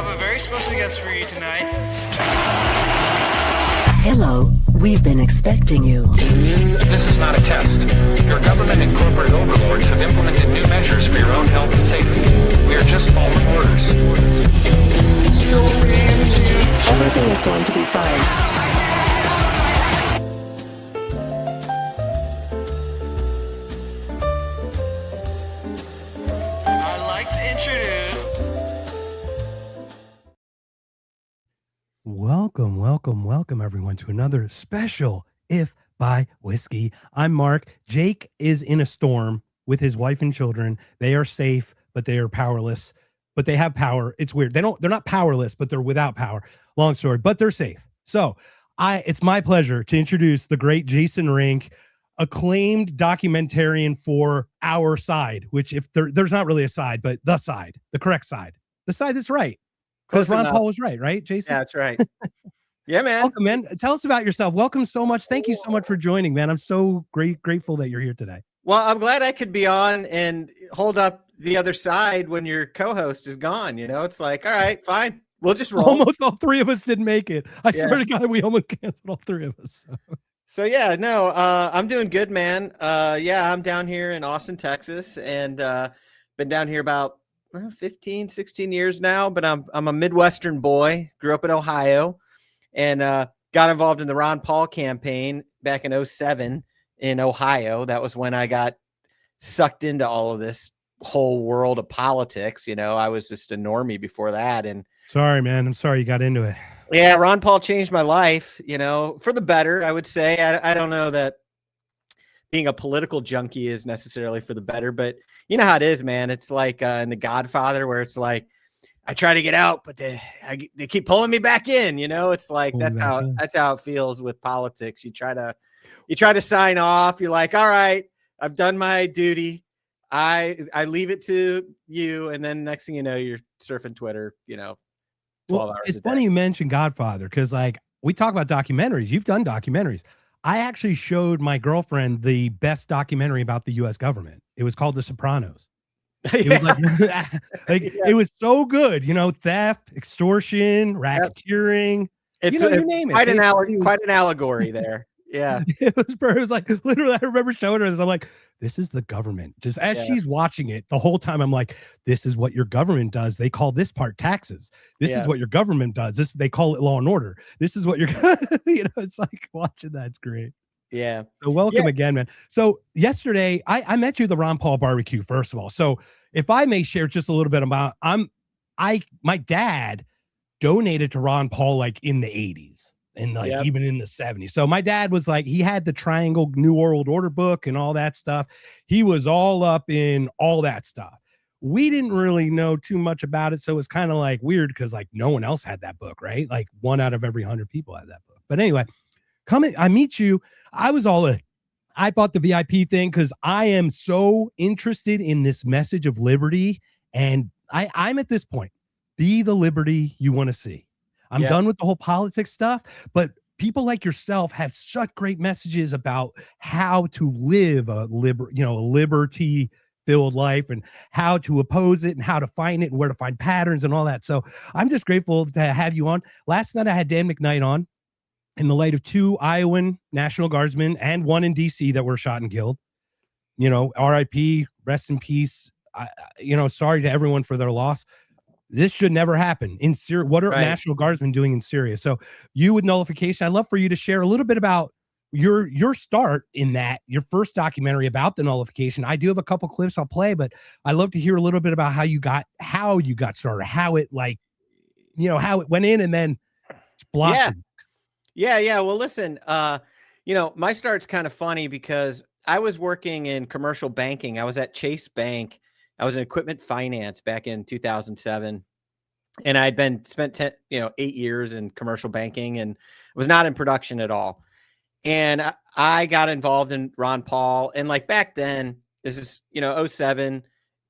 have a very special guest for you tonight. Hello, we've been expecting you. This is not a test. Your government and corporate overlords have implemented new measures for your own health and safety. We are just following orders. Everything is going to be fine. I'd like to introduce... Welcome everyone to another special If by Whiskey. I'm Mark. Jake is in a storm with his wife and children. They are safe, but they are powerless. But they have power. It's weird. They're not powerless, but they're without power. Long story, but they're safe. So it's my pleasure to introduce the great Jason Rink, acclaimed documentarian for our side, which if there's not really a side, but the correct side, the side that's right. Because Ron Paul was right, Jason? Yeah, that's right. Yeah, man. Welcome, man. Tell us about yourself. Welcome so much. Thank you so much for joining, man. I'm so grateful that you're here today. Well, I'm glad I could be on and hold up the other side when your co-host is gone. You know, it's like, all right, fine. We'll just roll. Almost all three of us didn't make it. I swear to God, we almost canceled all three of us. So yeah, no, I'm doing good, man. Yeah, I'm down here in Austin, Texas, and been down here about 15, 16 years now, but I'm a Midwestern boy, grew up in Ohio, and got involved in the Ron Paul campaign back in 2007 in Ohio. That was when I got sucked into all of this whole world of politics. You know, I was just a normie before that. And sorry, man. I'm sorry you got into it. Yeah, Ron Paul changed my life, you know, for the better, I would say. I don't know that being a political junkie is necessarily for the better, but you know how it is, man. It's like in The Godfather, where it's like, I try to get out, but they keep pulling me back in. You know, it's like that's how it feels with politics. You try to sign off. You're like, all right, I've done my duty. I leave it to you, and then next thing you know, you're surfing Twitter. You know, 12 hours. It's funny you mentioned Godfather because, like, we talk about documentaries. You've done documentaries. I actually showed my girlfriend the best documentary about the U.S. government. It was called The Sopranos. It was like it was so good, you know, theft, extortion, racketeering. It's you name it. Quite an allegory there. Yeah. It was like literally, I remember showing her this. I'm like, this is the government. Just as she's watching it the whole time, I'm like, this is what your government does. They call this part taxes. This is what your government does. They call it law and order. This is what you're, you know, it's like watching that. It's great. Yeah. So welcome again, man. So yesterday I met you at the Ron Paul barbecue, first of all. So if I may share just a little bit about, my dad donated to Ron Paul like in the 80s and like even in the 70s. So my dad was like, he had the Triangle New World Order book and all that stuff. He was all up in all that stuff. We didn't really know too much about it. So it was kind of like weird because like no one else had that book, right? Like 1 out of every 100 people had that book. But anyway, I meet you. I was all in. I bought the VIP thing because I am so interested in this message of liberty. And I'm at this point, be the liberty you want to see. I'm done with the whole politics stuff, but people like yourself have such great messages about how to live a liberty filled life and how to oppose it and how to find it and where to find patterns and all that. So I'm just grateful to have you on. Last night I had Dan McKnight on in the light of 2 Iowan National Guardsmen and 1 in DC that were shot and killed. You know, RIP, rest in peace. Sorry to everyone for their loss. This should never happen in Syria. What are National Guardsmen doing in Syria? So you with nullification, I'd love for you to share a little bit about your start in that, your first documentary about the nullification. I do have a couple clips I'll play, but I'd love to hear a little bit about how you got started, how it how it went in and then blossomed. Yeah. Well, listen, my start's kind of funny because I was working in commercial banking. I was at Chase Bank. I was in equipment finance back in 2007. And I'd spent 8 years in commercial banking and was not in production at all. And I got involved in Ron Paul. And like back then, this is, 2007.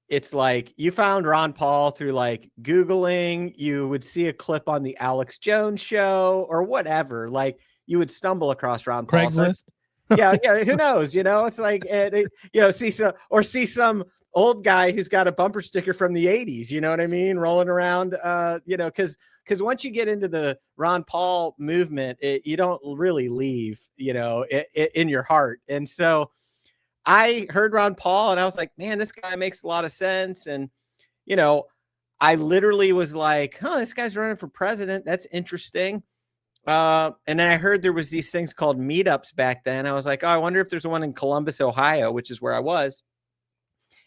It's like you found Ron Paul through like Googling, you would see a clip on the Alex Jones show or whatever. Like you would stumble across Ron Paul. Craigslist. Yeah, who knows? It's like, see some old guy who's got a bumper sticker from the 80s, you know what I mean, rolling around, because once you get into the Ron Paul movement, you don't really leave, in your heart. And so I heard Ron Paul and I was like, man, this guy makes a lot of sense. And, I literally was like, this guy's running for president. That's interesting. And then I heard there was these things called meetups back then. I was like, I wonder if there's one in Columbus, Ohio, which is where I was.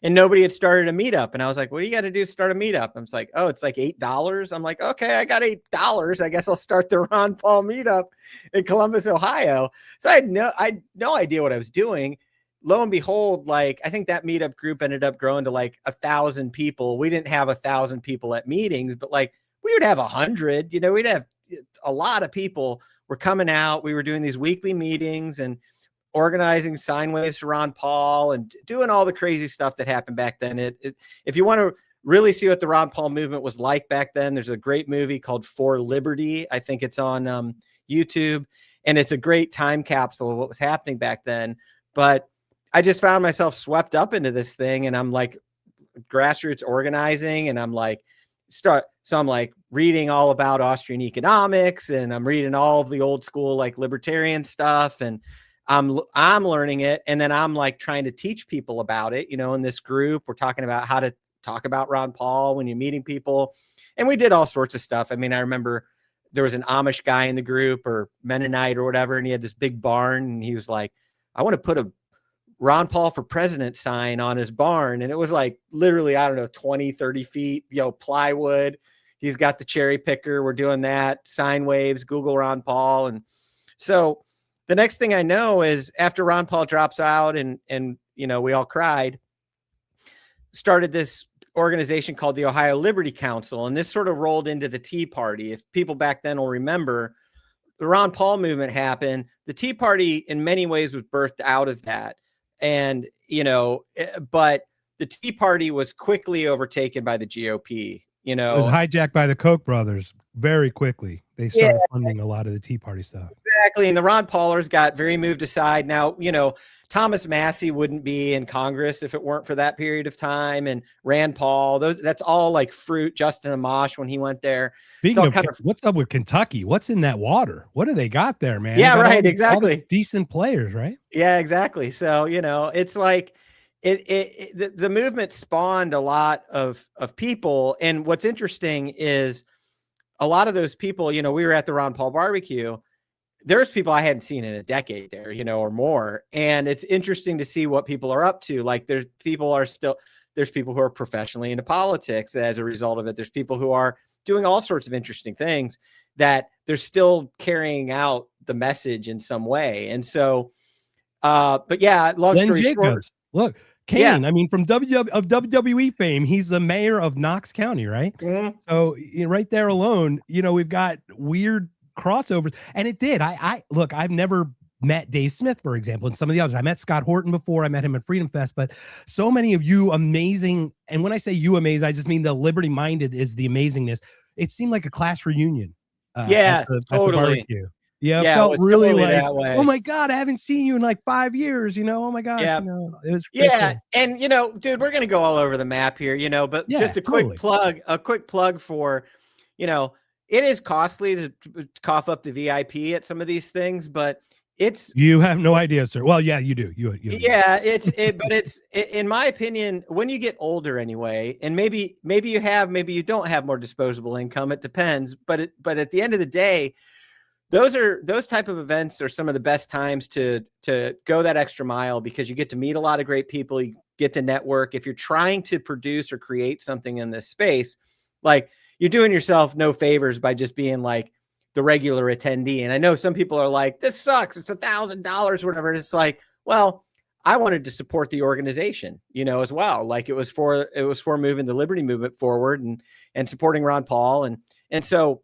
And nobody had started a meetup. And I was like, what do you got to do to start a meetup? I was like, oh, it's like $8. I'm like, okay, I got $8. I guess I'll start the Ron Paul meetup in Columbus, Ohio. So I had no idea what I was doing. Lo and behold, like, I think that meetup group ended up growing to like 1,000 people. We didn't have 1,000 people at meetings, but like we would have 100, we'd have a lot of people were coming out. We were doing these weekly meetings and organizing sine waves for Ron Paul and doing all the crazy stuff that happened back then. If you want to really see what the Ron Paul movement was like back then, there's a great movie called For Liberty. I think it's on YouTube, and it's a great time capsule of what was happening back then. But I just found myself swept up into this thing, and I'm like grassroots organizing, and I'm like I'm like reading all about Austrian economics, and I'm reading all of the old school like libertarian stuff, and I'm learning it, and then I'm like trying to teach people about it. In this group, we're talking about how to talk about Ron Paul when you're meeting people, and we did all sorts of stuff. I mean, I remember there was an Amish guy in the group, or Mennonite or whatever, and he had this big barn, and he was like, I want to put a Ron Paul for president sign on his barn. And it was like literally, I don't know, 20, 30 feet, plywood. He's got the cherry picker. We're doing that, sine waves, Google Ron Paul. And so the next thing I know is after Ron Paul drops out and we all cried, started this organization called the Ohio Liberty Council. And this sort of rolled into the Tea Party. If people back then will remember, the Ron Paul movement happened. The Tea Party in many ways was birthed out of that. And, but the Tea Party was quickly overtaken by the GOP, It was hijacked by the Koch brothers very quickly. They started funding a lot of the Tea Party stuff. Exactly. And the Ron Paulers got very moved aside. Now, Thomas Massey wouldn't be in Congress if it weren't for that period of time. And Rand Paul, that's all like fruit. Justin Amash, when he went there. Speaking of what's up with Kentucky? What's in that water? What do they got there, man? Yeah, right. Exactly. Decent players, right? Yeah, exactly. So, it's like the movement spawned a lot of people. And what's interesting is a lot of those people, we were at the Ron Paul barbecue. There's people I hadn't seen in a decade there, or more. And it's interesting to see what people are up to. Like there's people who are professionally into politics as a result of it. There's people who are doing all sorts of interesting things that they're still carrying out the message in some way. And so, but yeah, long story short, look, Kane, I mean, from WWE fame, he's the mayor of Knox County, right? Mm-hmm. So right there alone, we've got weird crossovers. And it did. Look, I've never met Dave Smith, for example, and some of the others. I met Scott Horton before. I met him at Freedom Fest, but so many of you amazing. And when I say you amazing, I just mean the liberty minded is the amazingness. It seemed like a class reunion. Totally. Yeah, it felt really totally like, that way. Oh my God, I haven't seen you in like 5 years, Oh my gosh, yeah. It was yeah. And dude, we're gonna go all over the map here, but just a quick plug for, it is costly to cough up the VIP at some of these things, but you have no idea, sir. Well, yeah, you do. Yeah, but it's in my opinion, when you get older anyway, and maybe you don't have more disposable income. It depends. But at the end of the day, those type of events are some of the best times to go that extra mile, because you get to meet a lot of great people. You get to network. If you're trying to produce or create something in this space, like, you're doing yourself no favors by just being like the regular attendee. And I know some people are like, this sucks. It's $1,000 or whatever. And it's like, well, I wanted to support the organization, as well. Like it was for moving the liberty movement forward and supporting Ron Paul. And so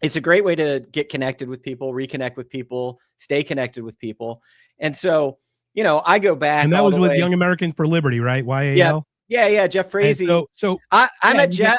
it's a great way to get connected with people, reconnect with people, stay connected with people. And so, I go back. And that was with Young American for Liberty, right? YAL? Yeah. Jeff Frazee. So I met Jeff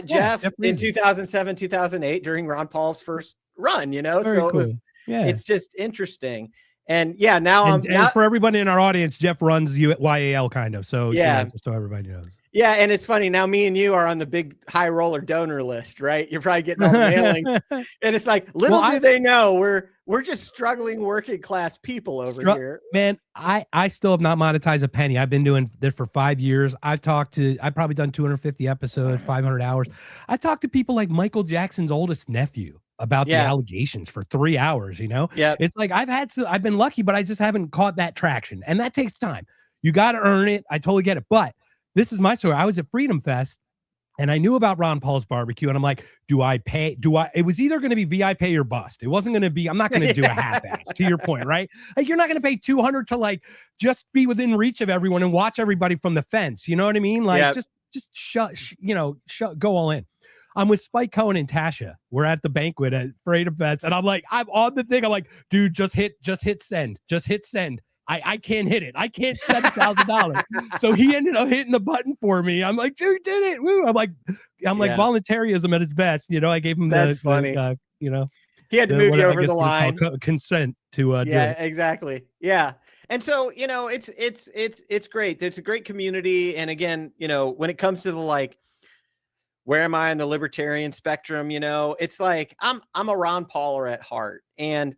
Jeff in 2007, 2008 during Ron Paul's first run, Very cool. Yeah. it's just interesting. And yeah, now and for everybody in our audience, Jeff runs YAL kind of. So yeah, just so everybody knows. Yeah, and it's funny now. Me and you are on the big high roller donor list, right? You're probably getting all the mailings, and it's like little do they know we're just struggling working class people over here. Man, I still have not monetized a penny. I've been doing this for 5 years. I've probably done 250 episodes, 500 hours. I talked to people like Michael Jackson's oldest nephew about the allegations for 3 hours. Yeah, it's like I've been lucky, but I just haven't caught that traction, and that takes time. You got to earn it. I totally get it, but this is my story. I was at Freedom Fest and I knew about Ron Paul's barbecue. And I'm like, it was either going to be VI pay or bust. It wasn't going to be, I'm not going to do a half-ass to your point, right? Like you're not going to pay $200 to like, just be within reach of everyone and watch everybody from the fence. You know what I mean? Like just go all in. I'm with Spike Cohen and Tasha. We're at the banquet at Freedom Fest. And I'm on the thing. I'm like, dude, just hit send. Just hit send. I can't hit it. I can't $7,000. So he ended up hitting the button for me. I'm like, dude, did it. Woo. I'm like voluntarism at its best. I gave him funny. He had to move you over the line. Consent to do it. Exactly. Yeah. And so, it's great. It's a great community. And again, when it comes to the like, where am I on the libertarian spectrum? It's like, I'm a Ron Pauler at heart. And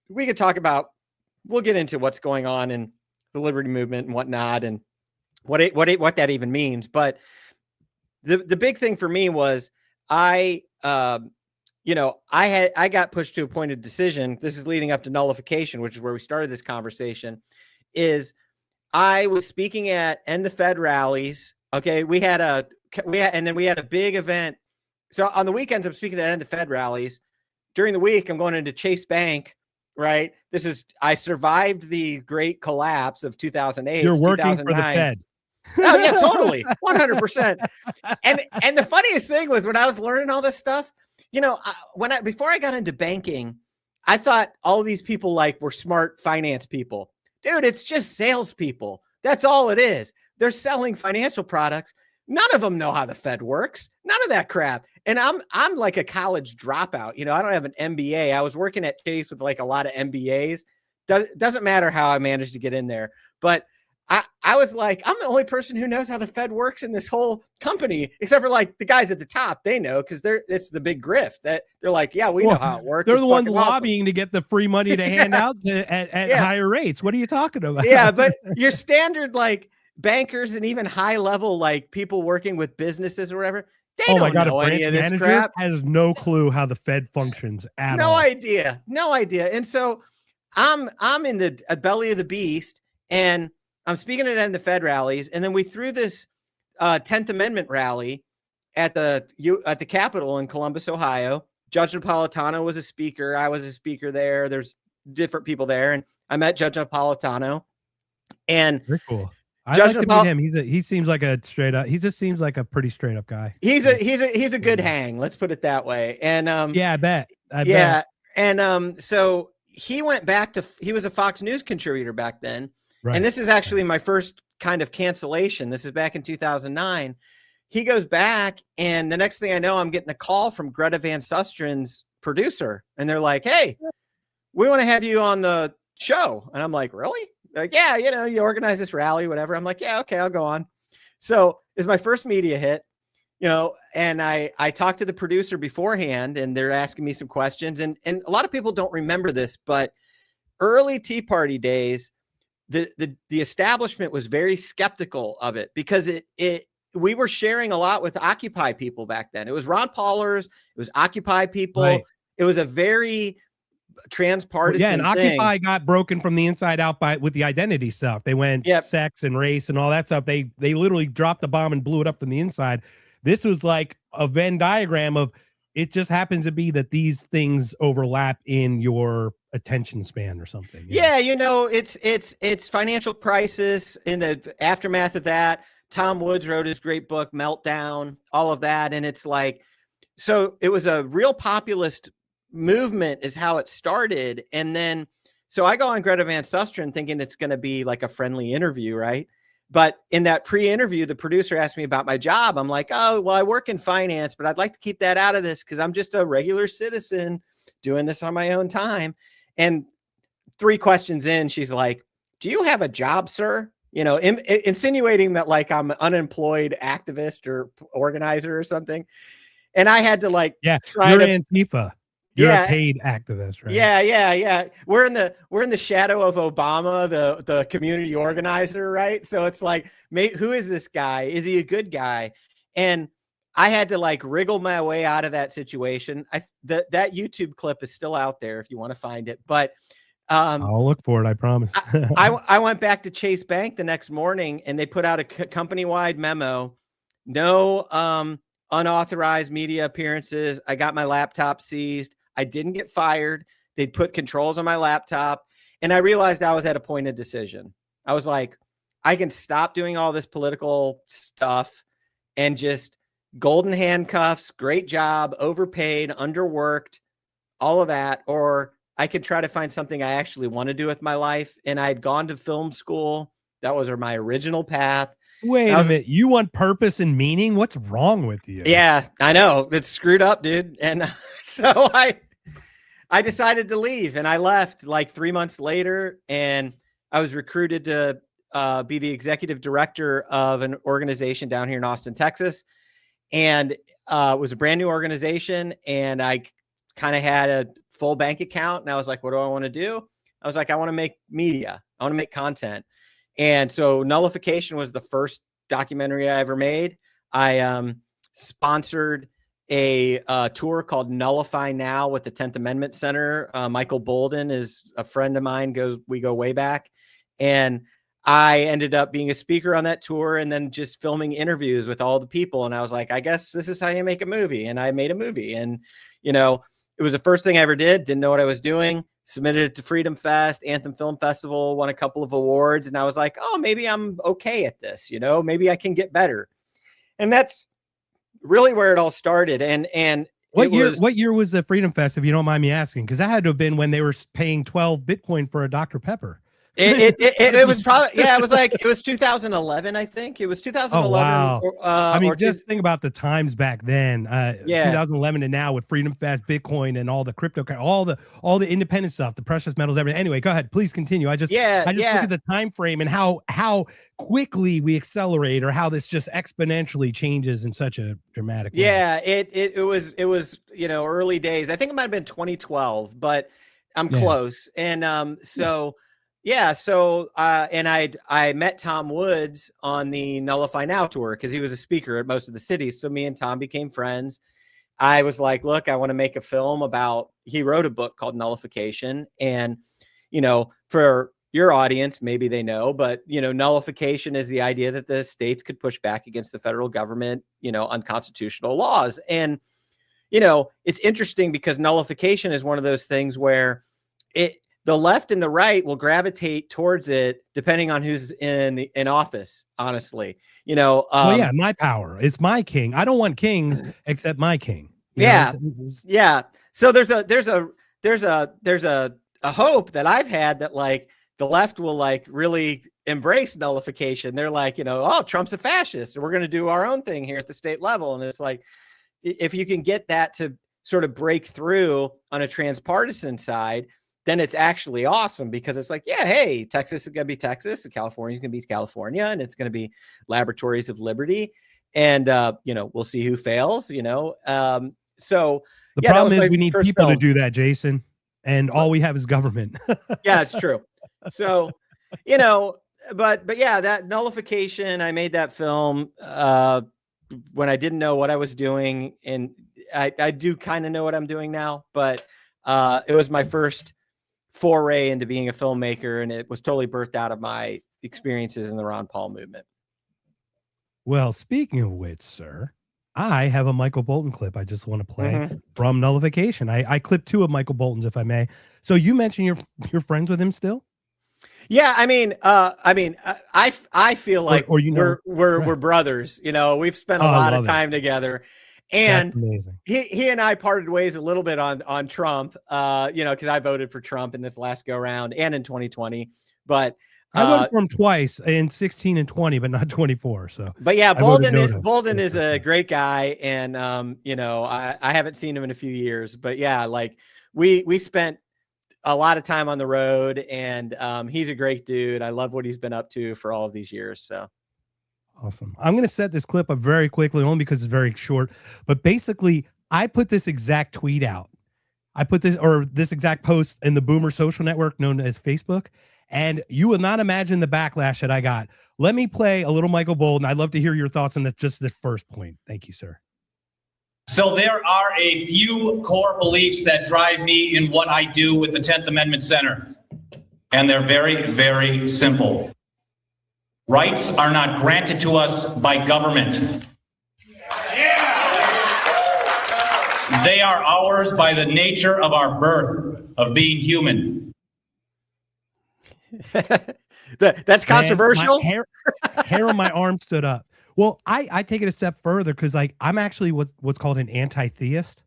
we could talk about, we'll get into what's going on in the liberty movement and whatnot, and what that even means. But the big thing for me was I got pushed to a point of decision. This is leading up to nullification, which is where we started this conversation. Is I was speaking at End the Fed rallies. Okay, we had a big event. So on the weekends, I'm speaking at End the Fed rallies. During the week, I'm going into Chase Bank. Right. I survived the great collapse of 2008. You're working for the Fed. Oh yeah, totally. 100%. And the funniest thing was when I was learning all this stuff, before I got into banking, I thought all of these people were smart finance people. Dude, it's just salespeople. That's all it is. They're selling financial products. None of them know how the Fed works. None of that crap. And I'm like a college dropout. I don't have an MBA. I was working at Chase with a lot of MBAs. Doesn't matter how I managed to get in there. But I was like, I'm the only person who knows how the Fed works in this whole company, except for the guys at the top. They know because it's the big grift that they're like, yeah, we know how it works. They're the ones lobbying to get the free money to hand out at higher rates. What are you talking about? Yeah, but your standard bankers and even high level people working with businesses or whatever, they don't know any of this crap. Has no clue how the Fed functions at all. No idea. And so I'm in the belly of the beast, and I'm speaking at the Fed rallies, and then we threw this 10th Amendment rally at the Capitol in Columbus, Ohio. Judge Napolitano was a speaker. I was a speaker there. There's different people there, and I met Judge Napolitano. And very cool. I like to meet him. He seems like a straight up. He just seems like a pretty straight up guy. He's a good hang. Let's put it that way. And I bet. And so he went back to. He was a Fox News contributor back then. Right. And this is actually my first kind of cancellation. This is back in 2009. He goes back, and the next thing I know, I'm getting a call from Greta Van Sustren's producer, and they're like, "Hey, we want to have you on the show." And I'm like, "Really?" Like, yeah, you organize this rally, whatever. I'm like, yeah, okay, I'll go on. So it's my first media hit, and I talked to the producer beforehand, and they're asking me some questions. And a lot of people don't remember this, but early Tea Party days, the establishment was very skeptical of it because we were sharing a lot with Occupy people back then. It was Ron Paulers, it was Occupy people. Right. It was a very transpartisan and Occupy got broken from the inside out with the identity stuff. They went sex and race and all that stuff. They literally dropped the bomb and blew it up from the inside. This was like a Venn diagram of it just happens to be that these things overlap in your attention span or something. Yeah, it's financial crisis in the aftermath of that. Tom Woods wrote his great book, Meltdown, all of that. And it's so it was a real populist movement is how it started. And then, so I go on Greta Van Susteren thinking it's going to be a friendly interview, right? But in that pre-interview, the producer asked me about my job. I'm like, oh, well, I work in finance, but I'd like to keep that out of this because I'm just a regular citizen. doing this on my own time. And 3 questions in, she's like, "Do you have a job, sir?" You know, insinuating that like I'm an unemployed activist or organizer or something. And I had to like, Yeah, try you're to, Antifa. You're Yeah. a paid activist, right? yeah. We're in the shadow of Obama, the community organizer, right? So it's like, who is this guy? Is he a good guy? And I had to like wriggle my way out of that situation. That YouTube clip is still out there if you want to find it. But I'll look for it. I promise. I went back to Chase Bank the next morning, and they put out a company-wide memo. No unauthorized media appearances. I got my laptop seized. I didn't get fired. They'd put controls on my laptop, and I realized I was at a point of decision. I was like, I can stop doing all this political stuff and just golden handcuffs, great job, overpaid, underworked, all of that, or I could try to find something I actually want to do with my life. And I'd gone to film school. That was my original path. Wait a minute. You want purpose and meaning? What's wrong with you? Yeah, I know. It's screwed up, dude. And so I decided to leave, and I left like 3 months later, and I was recruited to be the executive director of an organization down here in Austin, Texas. And it was a brand new organization, and I kind of had a full bank account, and I was like, what do I want to do? I was like, I want to make media. I want to make content. And so Nullification was the first documentary I ever made. I sponsored a tour called Nullify Now with the 10th Amendment Center. Michael Bolden is a friend of mine. We go way back. And I ended up being a speaker on that tour and then just filming interviews with all the people. And I was like, I guess this is how you make a movie. And I made a movie. And, you know, it was the first thing I ever did. Didn't know what I was doing. Submitted it to Freedom Fest, Anthem Film Festival, won a couple of awards. And I was like, oh, maybe I'm okay at this. You know, maybe I can get better. And that's really where it all started. And what year was the Freedom Fest, if you don't mind me asking? Because that had to have been when they were paying 12 Bitcoin for a Dr. Pepper. It was probably, yeah, it was 2011, I think. It was 2011. Oh, wow. I mean, just think about the times back then. Yeah. 2011 and now with Freedom Fest, Bitcoin, and all the crypto, all the independent stuff, the precious metals, everything. Anyway, go ahead, please continue. I just look at the time frame and how quickly we accelerate, or how this just exponentially changes in such a dramatic way. Yeah, it was you know, early days. I think it might have been 2012, but I'm close. And so. Yeah. So, and I met Tom Woods on the Nullify Now tour because he was a speaker at most of the cities. So me and Tom became friends. I was like, look, I want to make a film about, he wrote a book called Nullification. And, you know, for your audience, maybe they know, but, you know, nullification is the idea that the states could push back against the federal government, you know, unconstitutional laws. And, you know, it's interesting because nullification is one of those things where the left and the right will gravitate towards it depending on who's in office, honestly. You know, well, yeah, my power. It's my king. I don't want kings except my king. Yeah. So there's a hope that I've had that like the left will like really embrace nullification. They're like, you know, oh, Trump's a fascist, and we're going to do our own thing here at the state level. And it's like, if you can get that to sort of break through on a transpartisan side, then it's actually awesome, because it's like, yeah, hey, Texas is going to be Texas, and California is going to be California, and it's going to be laboratories of liberty. And, you know, we'll see who fails, you know. So the problem is we need people to do that, Jason, and all we have is government. Yeah, it's true. So, you know, but yeah, that nullification, I made that film when I didn't know what I was doing. And I do kind of know what I'm doing now, but it was my first foray into being a filmmaker, and it was totally birthed out of my experiences in the Ron Paul movement. Well, speaking of which, sir, I have a Michael Bolton clip I just want to play from Nullification. I clipped 2 of Michael Bolton's, if I may. So you mentioned you're friends with him still? Yeah, I mean, I feel like or you know, we're brothers. You know, we've spent a lot of time together. And he and I parted ways a little bit on Trump, you know, because I voted for Trump in this last go round and in 2020. But I voted for him twice, in 16 and 20, but not 24. So, but yeah, Bolden is a great guy, and you know, I haven't seen him in a few years, but yeah, like we spent a lot of time on the road, and he's a great dude. I love what he's been up to for all of these years. So awesome. I'm going to set this clip up very quickly, only because it's very short. But basically, I put this exact tweet out. I put this exact post in the Boomer social network known as Facebook, and you will not imagine the backlash that I got. Let me play a little Michael Bolton. I'd love to hear your thoughts on just the first point. Thank you, sir. So there are a few core beliefs that drive me in what I do with the 10th Amendment Center. And they're very, very simple. Rights are not granted to us by government. They are ours by the nature of our birth, of being human. That's controversial. Man, hair on my arm stood up. Well, I take it a step further because like I'm actually what's called an anti-theist.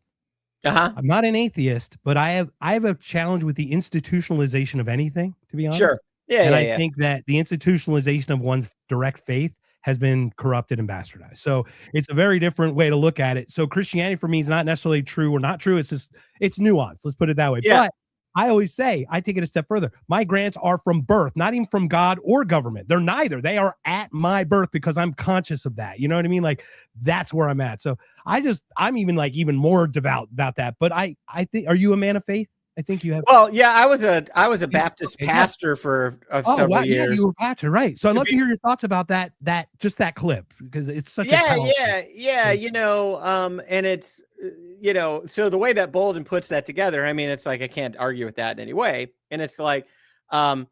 I'm not an atheist, but I have a challenge with the institutionalization of anything, to be honest. Sure. Yeah. And I think that the institutionalization of one's direct faith has been corrupted and bastardized. So it's a very different way to look at it. So Christianity for me is not necessarily true or not true. It's just, it's nuanced. Let's put it that way. Yeah. But I always say, I take it a step further. My grants are from birth, not even from God or government. They're neither. They are at my birth because I'm conscious of that. You know what I mean? Like that's where I'm at. So I'm even more devout about that. But I think, are you a man of faith? I think you have. Well, yeah, I was a Baptist pastor for several years. Yeah, you were a pastor, right? So I'd love to hear your thoughts about that just that clip because it's such yeah. You know, and it's so the way that Bolden puts that together, I mean, it's like I can't argue with that in any way, and it's like, the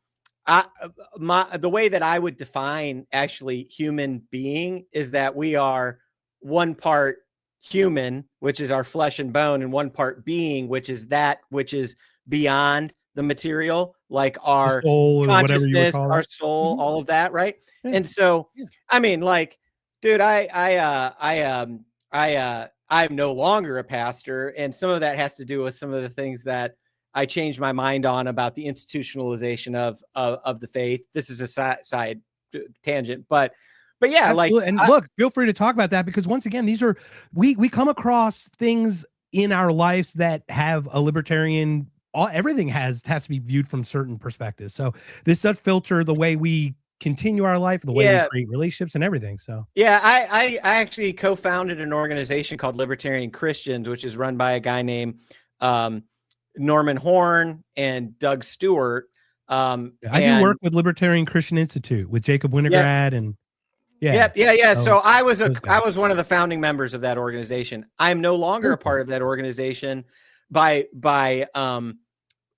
way that I would define actually human being is that we are one part human, which is our flesh and bone, and one part being, which is that which is beyond the material, like our soul consciousness, our soul, all of that, right? Yeah. And so, I mean, like, dude, I'm no longer a pastor, and some of that has to do with some of the things that I changed my mind on about the institutionalization of the faith. This is a side tangent, but yeah, absolutely. And look, feel free to talk about that because once again, these are we come across things in our lives that have a libertarian. Everything has to be viewed from certain perspectives. So this does filter the way we continue our life, the way we create relationships and everything. So yeah, I actually co-founded an organization called Libertarian Christians, which is run by a guy named Norman Horn and Doug Stewart. I do work with Libertarian Christian Institute with Jacob Winograd and. Yeah. So I was one of the founding members of that organization. I'm no longer a part of that organization. I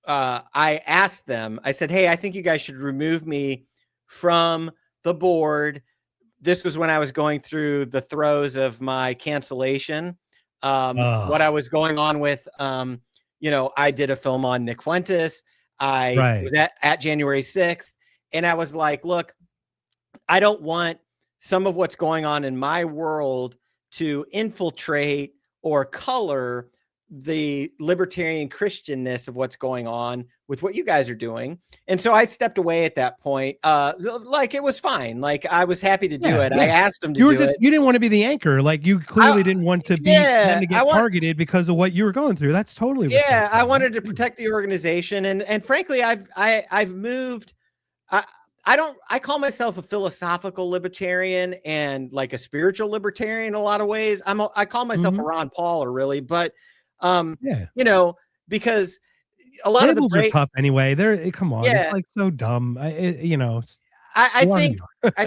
asked them, I said, hey, I think you guys should remove me from the board. This was when I was going through the throes of my cancellation. What I was going on with, I did a film on Nick Fuentes. I was at January 6th. And I was like, look, I don't want some of what's going on in my world to infiltrate or color the libertarian Christianness of what's going on with what you guys are doing. And so I stepped away at that point. Like it was fine. Like I was happy to do it. Yeah. I asked them to do it. You didn't want to be the anchor. Like you clearly didn't want to be to get targeted because of what you were going through. That's totally. Yeah. I wanted to protect the organization. And frankly, I've moved. I call myself a philosophical libertarian and like a spiritual libertarian in a lot of ways. I call myself a Ron Pauler really, but because a lot labels of are tough anyway. Come on, it's like so dumb. I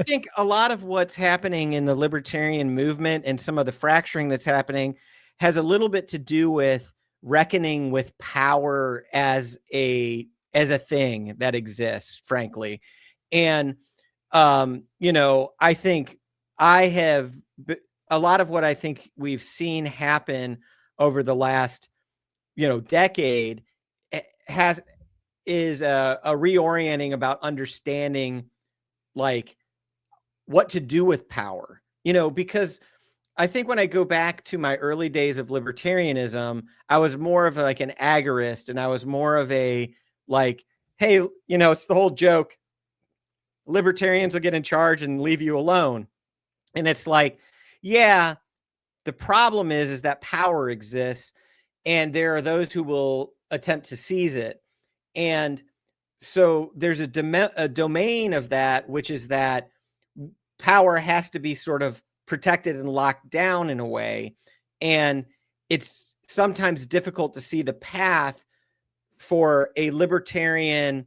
think a lot of what's happening in the libertarian movement and some of the fracturing that's happening has a little bit to do with reckoning with power as a thing that exists, frankly. And, I think a lot of what I think we've seen happen over the last, decade is a reorienting about understanding like what to do with power, because I think when I go back to my early days of libertarianism, I was more of like an agorist and I was more of a like, hey, it's the whole joke. Libertarians will get in charge and leave you alone. And it's like, the problem is that power exists and there are those who will attempt to seize it. And so there's a domain of that, which is that power has to be sort of protected and locked down in a way. And it's sometimes difficult to see the path for a libertarian,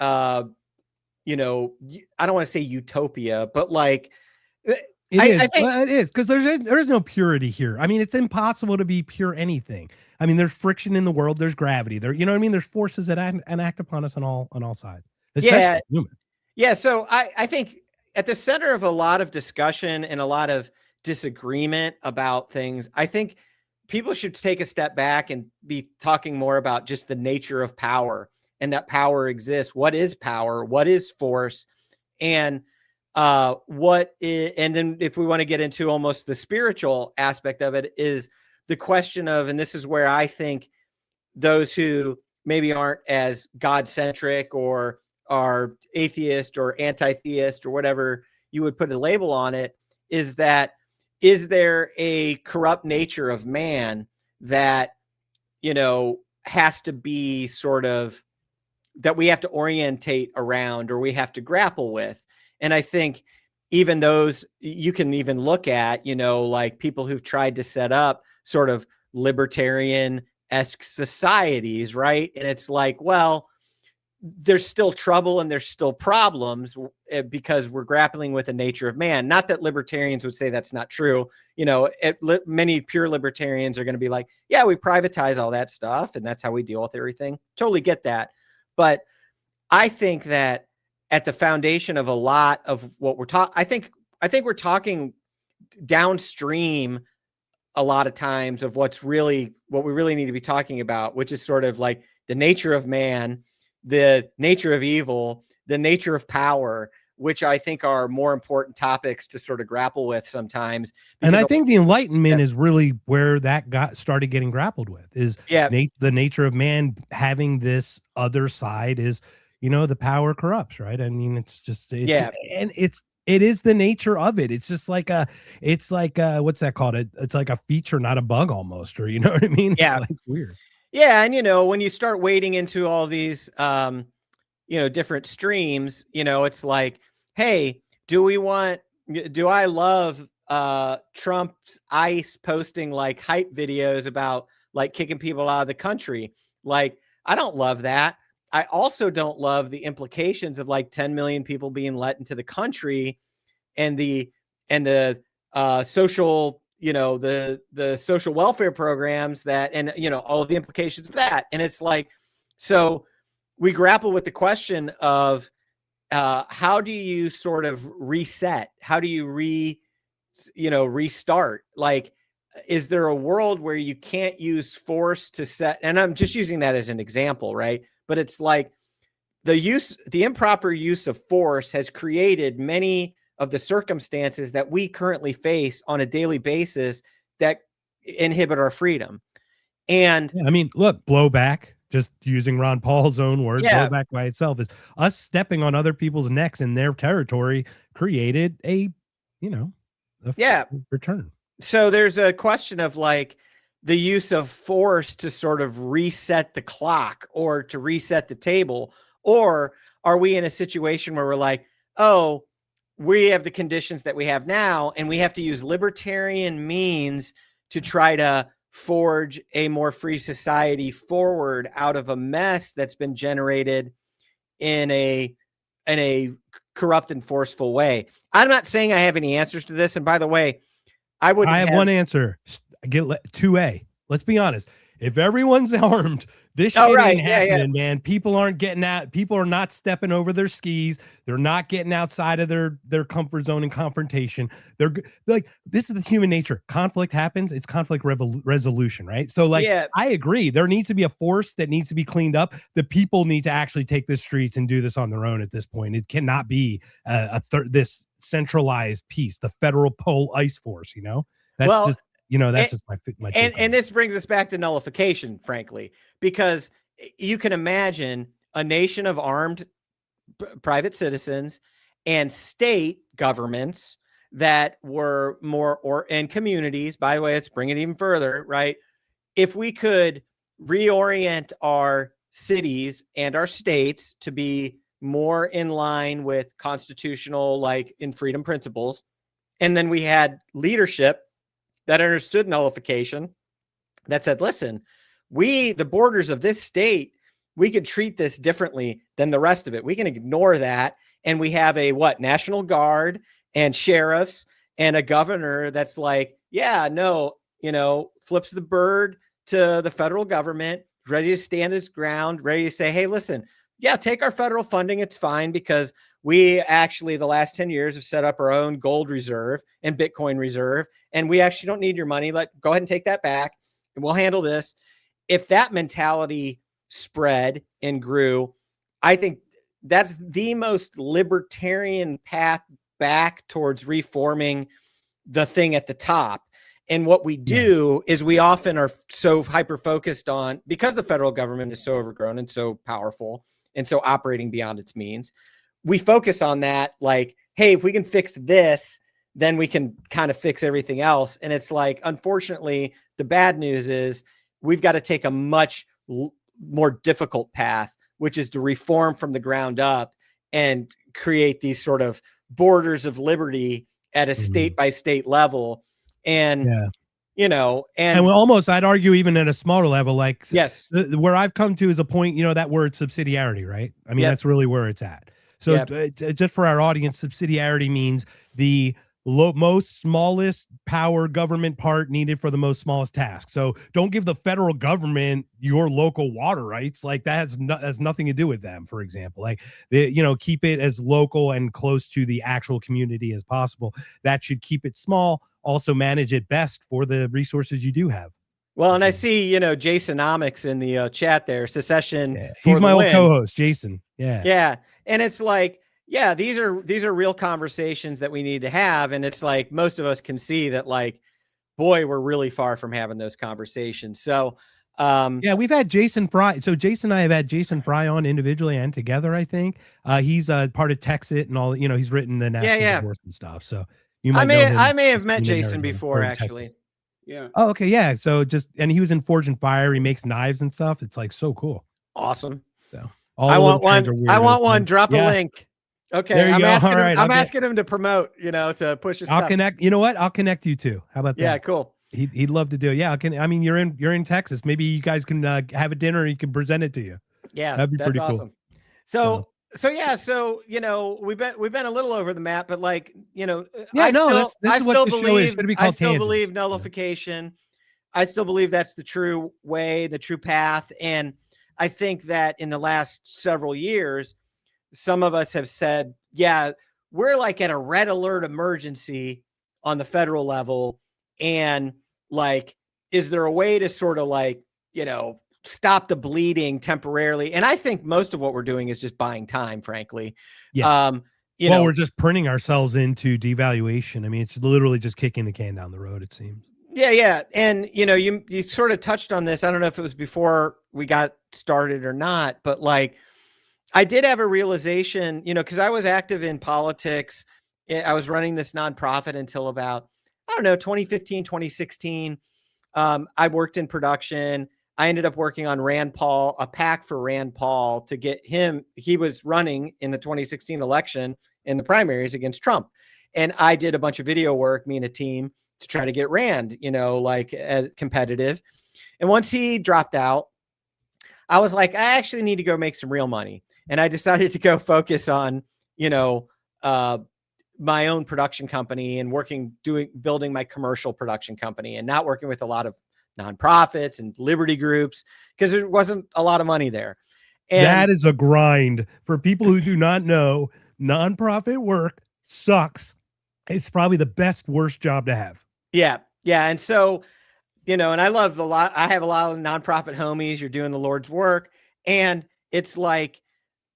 you know, I don't want to say utopia, but like, I think it is, because there is no purity here. I mean, it's impossible to be pure anything. I mean, there's friction in the world. There's gravity. There, you know what I mean? There's forces that act upon us on all sides. Yeah. Human. Yeah. So I think at the center of a lot of discussion and a lot of disagreement about things, I think people should take a step back and be talking more about just the nature of power, and that power exists. What is power? What is force? And and then if we want to get into almost the spiritual aspect of it, is the question of, and this is where I think those who maybe aren't as God-centric or are atheist or anti-theist or whatever you would put a label on it, is that, is there a corrupt nature of man that, you know, has to be sort of, that we have to orientate around, or we have to grapple with? And I think even those, you can even look at, you know, like people who've tried to set up sort of libertarian-esque societies, right? And it's like, well, there's still trouble and there's still problems because we're grappling with the nature of man. Not that libertarians would say that's not true. You know, many pure libertarians are going to be like, yeah, we privatize all that stuff and that's how we deal with everything. Totally get that. But I think that at the foundation of a lot of what we're talking, I think we're talking downstream a lot of times of what we really need to be talking about, which is sort of like the nature of man, the nature of evil, the nature of power, which I think are more important topics to sort of grapple with sometimes. And I think the Enlightenment is really where that started getting grappled with, is the nature of man having this other side is, you know, the power corrupts, right? I mean, and it is the nature of it. It's just like what's that called? It's like a feature, not a bug almost, or you know what I mean? Yeah. It's like weird. Yeah. And, you know, when you start wading into all these, you know, different streams, you know, it's like, hey, do I love Trump's ICE posting like hype videos about like kicking people out of the country? Like, I don't love that. I also don't love the implications of like 10 million people being let into the country and the social, you know, the social welfare programs that, and, you know, all of the implications of that. And it's like, so we grapple with the question of how do you sort of reset? How do you restart? Like, is there a world where you can't use force to set? And I'm just using that as an example, right? But it's like the improper use of force has created many of the circumstances that we currently face on a daily basis that inhibit our freedom. And I mean, look, blowback, just using Ron Paul's own words, blowback by itself is us stepping on other people's necks in their territory created a, you know, return. So there's a question of like the use of force to sort of reset the clock or to reset the table, or are we in a situation where we're like, oh, we have the conditions that we have now, and we have to use libertarian means to try to forge a more free society forward out of a mess that's been generated in a corrupt and forceful way. I'm not saying I have any answers to this. And by the way, I have one answer. Get 2A. Let's be honest. If everyone's armed, this shit ain't happening, man. People aren't getting out. People are not stepping over their skis. They're not getting outside of their comfort zone and confrontation. They're like, this is the human nature. Conflict happens. It's conflict resolution, right? So like, I agree. There needs to be a force that needs to be cleaned up. The people need to actually take the streets and do this on their own at this point. It cannot be this centralized piece, the federal pole ice force, you know? That's just, you know, that's just my and this brings us back to nullification, frankly, because you can imagine a nation of armed private citizens and state governments that were more, and communities, by the way, let's bring it even further, right? If we could reorient our cities and our states to be more in line with constitutional, like in freedom principles. And then we had leadership that understood nullification, that said, listen, the borders of this state, we could treat this differently than the rest of it. We can ignore that. And we have a National Guard and sheriffs and a governor that's like, yeah, no, flips the bird to the federal government, ready to stand its ground, ready to say, hey, listen, yeah, take our federal funding. It's fine, because we actually, the last 10 years, have set up our own gold reserve and Bitcoin reserve, and we actually don't need your money. Go ahead and take that back, and we'll handle this. If that mentality spread and grew, I think that's the most libertarian path back towards reforming the thing at the top. And what we do is we often are so hyper-focused on, because the federal government is so overgrown and so powerful and so operating beyond its means, we focus on that, like, hey, if we can fix this, then we can kind of fix everything else. And it's like, unfortunately, the bad news is we've got to take a much more difficult path, which is to reform from the ground up and create these sort of borders of liberty at a state by state level. And, and almost, I'd argue, even at a smaller level, like, yes, where I've come to is a point, that word subsidiarity, right? I mean, that's really where it's at. So just for our audience, subsidiarity means the most smallest power government part needed for the most smallest task. So don't give the federal government your local water rights. Like, that has nothing to do with them, for example. Like, keep it as local and close to the actual community as possible. That should keep it small, also manage it best for the resources you do have. Well, and I see, Jasonomics in the chat there, secession. Yeah. He's my old co-host, Jason. Yeah. Yeah. And it's like, yeah, these are real conversations that we need to have. And it's like, most of us can see that, like, boy, we're really far from having those conversations. So, we've had Jason Fry. So Jason and I have had Jason Fry on individually and together, I think. He's part of Texit and all, he's written the national divorce and stuff. So you might know him. I may have met Jason before, actually. Texas. Yeah. Oh, okay. Yeah. So and he was in Forge and Fire. He makes knives and stuff. It's like so cool. Awesome. So I want one. Drop a link. Okay. I'm asking him to promote, to push his I'll stuff. connect. You know what? I'll connect you too. How about that? Yeah, cool. He'd love to do it. Yeah. You're in Texas. Maybe you guys can have a dinner and he can present it to you. Yeah. That'd be pretty awesome. Cool. So we've been a little over the map, but like, I still believe nullification. I still believe that's the true way, the true path. And I think that in the last several years, some of us have said, yeah, we're like at a red alert emergency on the federal level. And like, is there a way to sort of like, stop the bleeding temporarily? And I think most of what we're doing is just buying time, frankly. Yeah. We're just printing ourselves into devaluation. I mean, it's literally just kicking the can down the road, it seems. Yeah. Yeah. And, you sort of touched on this. I don't know if it was before we got started or not, but like, I did have a realization, because I was active in politics. I was running this nonprofit until about, 2015, 2016. I worked in production. I ended up working on Rand Paul, a PAC for Rand Paul to get him. He was running in the 2016 election in the primaries against Trump. And I did a bunch of video work, me and a team, to try to get Rand, as competitive. And once he dropped out, I was like, I actually need to go make some real money. And I decided to go focus on, my own production company and building my commercial production company and not working with a lot of nonprofits and liberty groups because there wasn't a lot of money there. And that is a grind. For people who do not know, nonprofit work sucks. It's probably the worst job to have. Yeah. Yeah. And so, and I have a lot of nonprofit homies. You're doing the Lord's work. And it's like,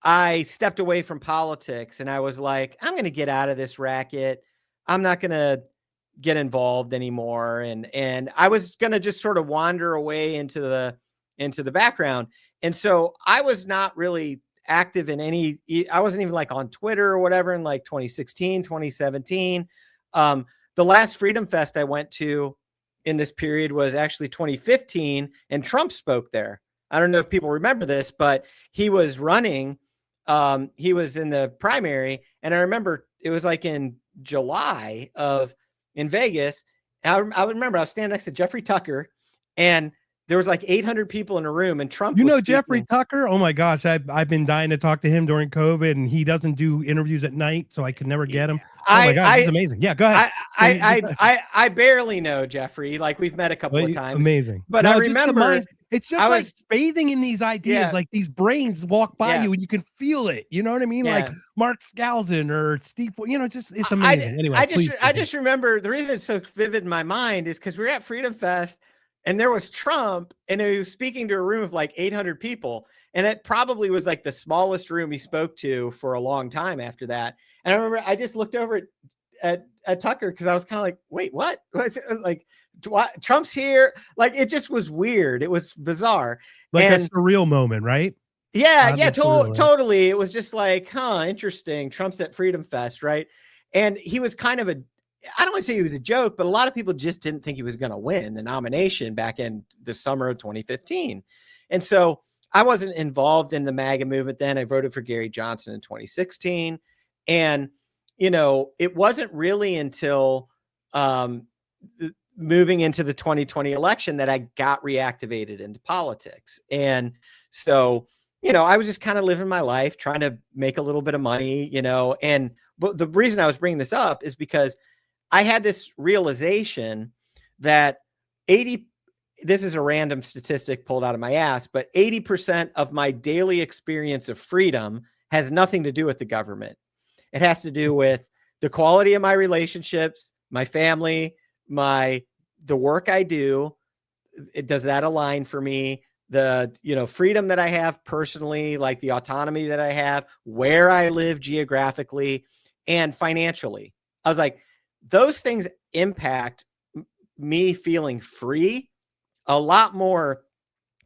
I stepped away from politics and I was like, I'm going to get out of this racket. I'm not going to get involved anymore. And I was going to just sort of wander away into the background. And so I was not really active in I wasn't even like on Twitter or whatever in like 2016, 2017. The last Freedom Fest I went to, in this period was actually 2015, and Trump spoke there. I don't know if people remember this, but he was running. He was in the primary, and I remember it was like in July in Vegas. I remember I was standing next to Jeffrey Tucker, and there was like 800 people in a room, and Trump. You was know speaking. Jeffrey Tucker? Oh my gosh, I've been dying to talk to him during COVID, and he doesn't do interviews at night, so I could never get him. Oh my God, he's amazing. Yeah, go ahead. I barely know Jeffrey. Like, we've met a couple of times. Amazing. But no, I remember it's just like bathing in these ideas. Like these brains walk by you and you can feel it. You know what I mean? Yeah. Like Mark Skousen or Steve, just it's amazing. Anyway, I just remember the reason it's so vivid in my mind is because we were at Freedom Fest and there was Trump, and he was speaking to a room of like 800 people. And it probably was like the smallest room he spoke to for a long time after that. And I remember I just looked over at Tucker because I was kind of like, wait, what? What's it? Like, Trump's here? Like, it just was weird. It was bizarre. Like a surreal moment, right? Yeah, totally. It was just like, huh, interesting. Trump's at Freedom Fest, right? And he was kind of I don't want to say he was a joke, but a lot of people just didn't think he was going to win the nomination back in the summer of 2015. And so I wasn't involved in the MAGA movement then. I voted for Gary Johnson in 2016. And, it wasn't really until moving into the 2020 election that I got reactivated into politics. And so, I was just kind of living my life, trying to make a little bit of money, but the reason I was bringing this up is because I had this realization that this is a random statistic pulled out of my ass, but 80% of my daily experience of freedom has nothing to do with the government. It has to do with the quality of my relationships, my family, the work I do. Does that align for me? The, freedom that I have personally, like the autonomy that I have, where I live geographically and financially. I was like, those things impact me feeling free a lot more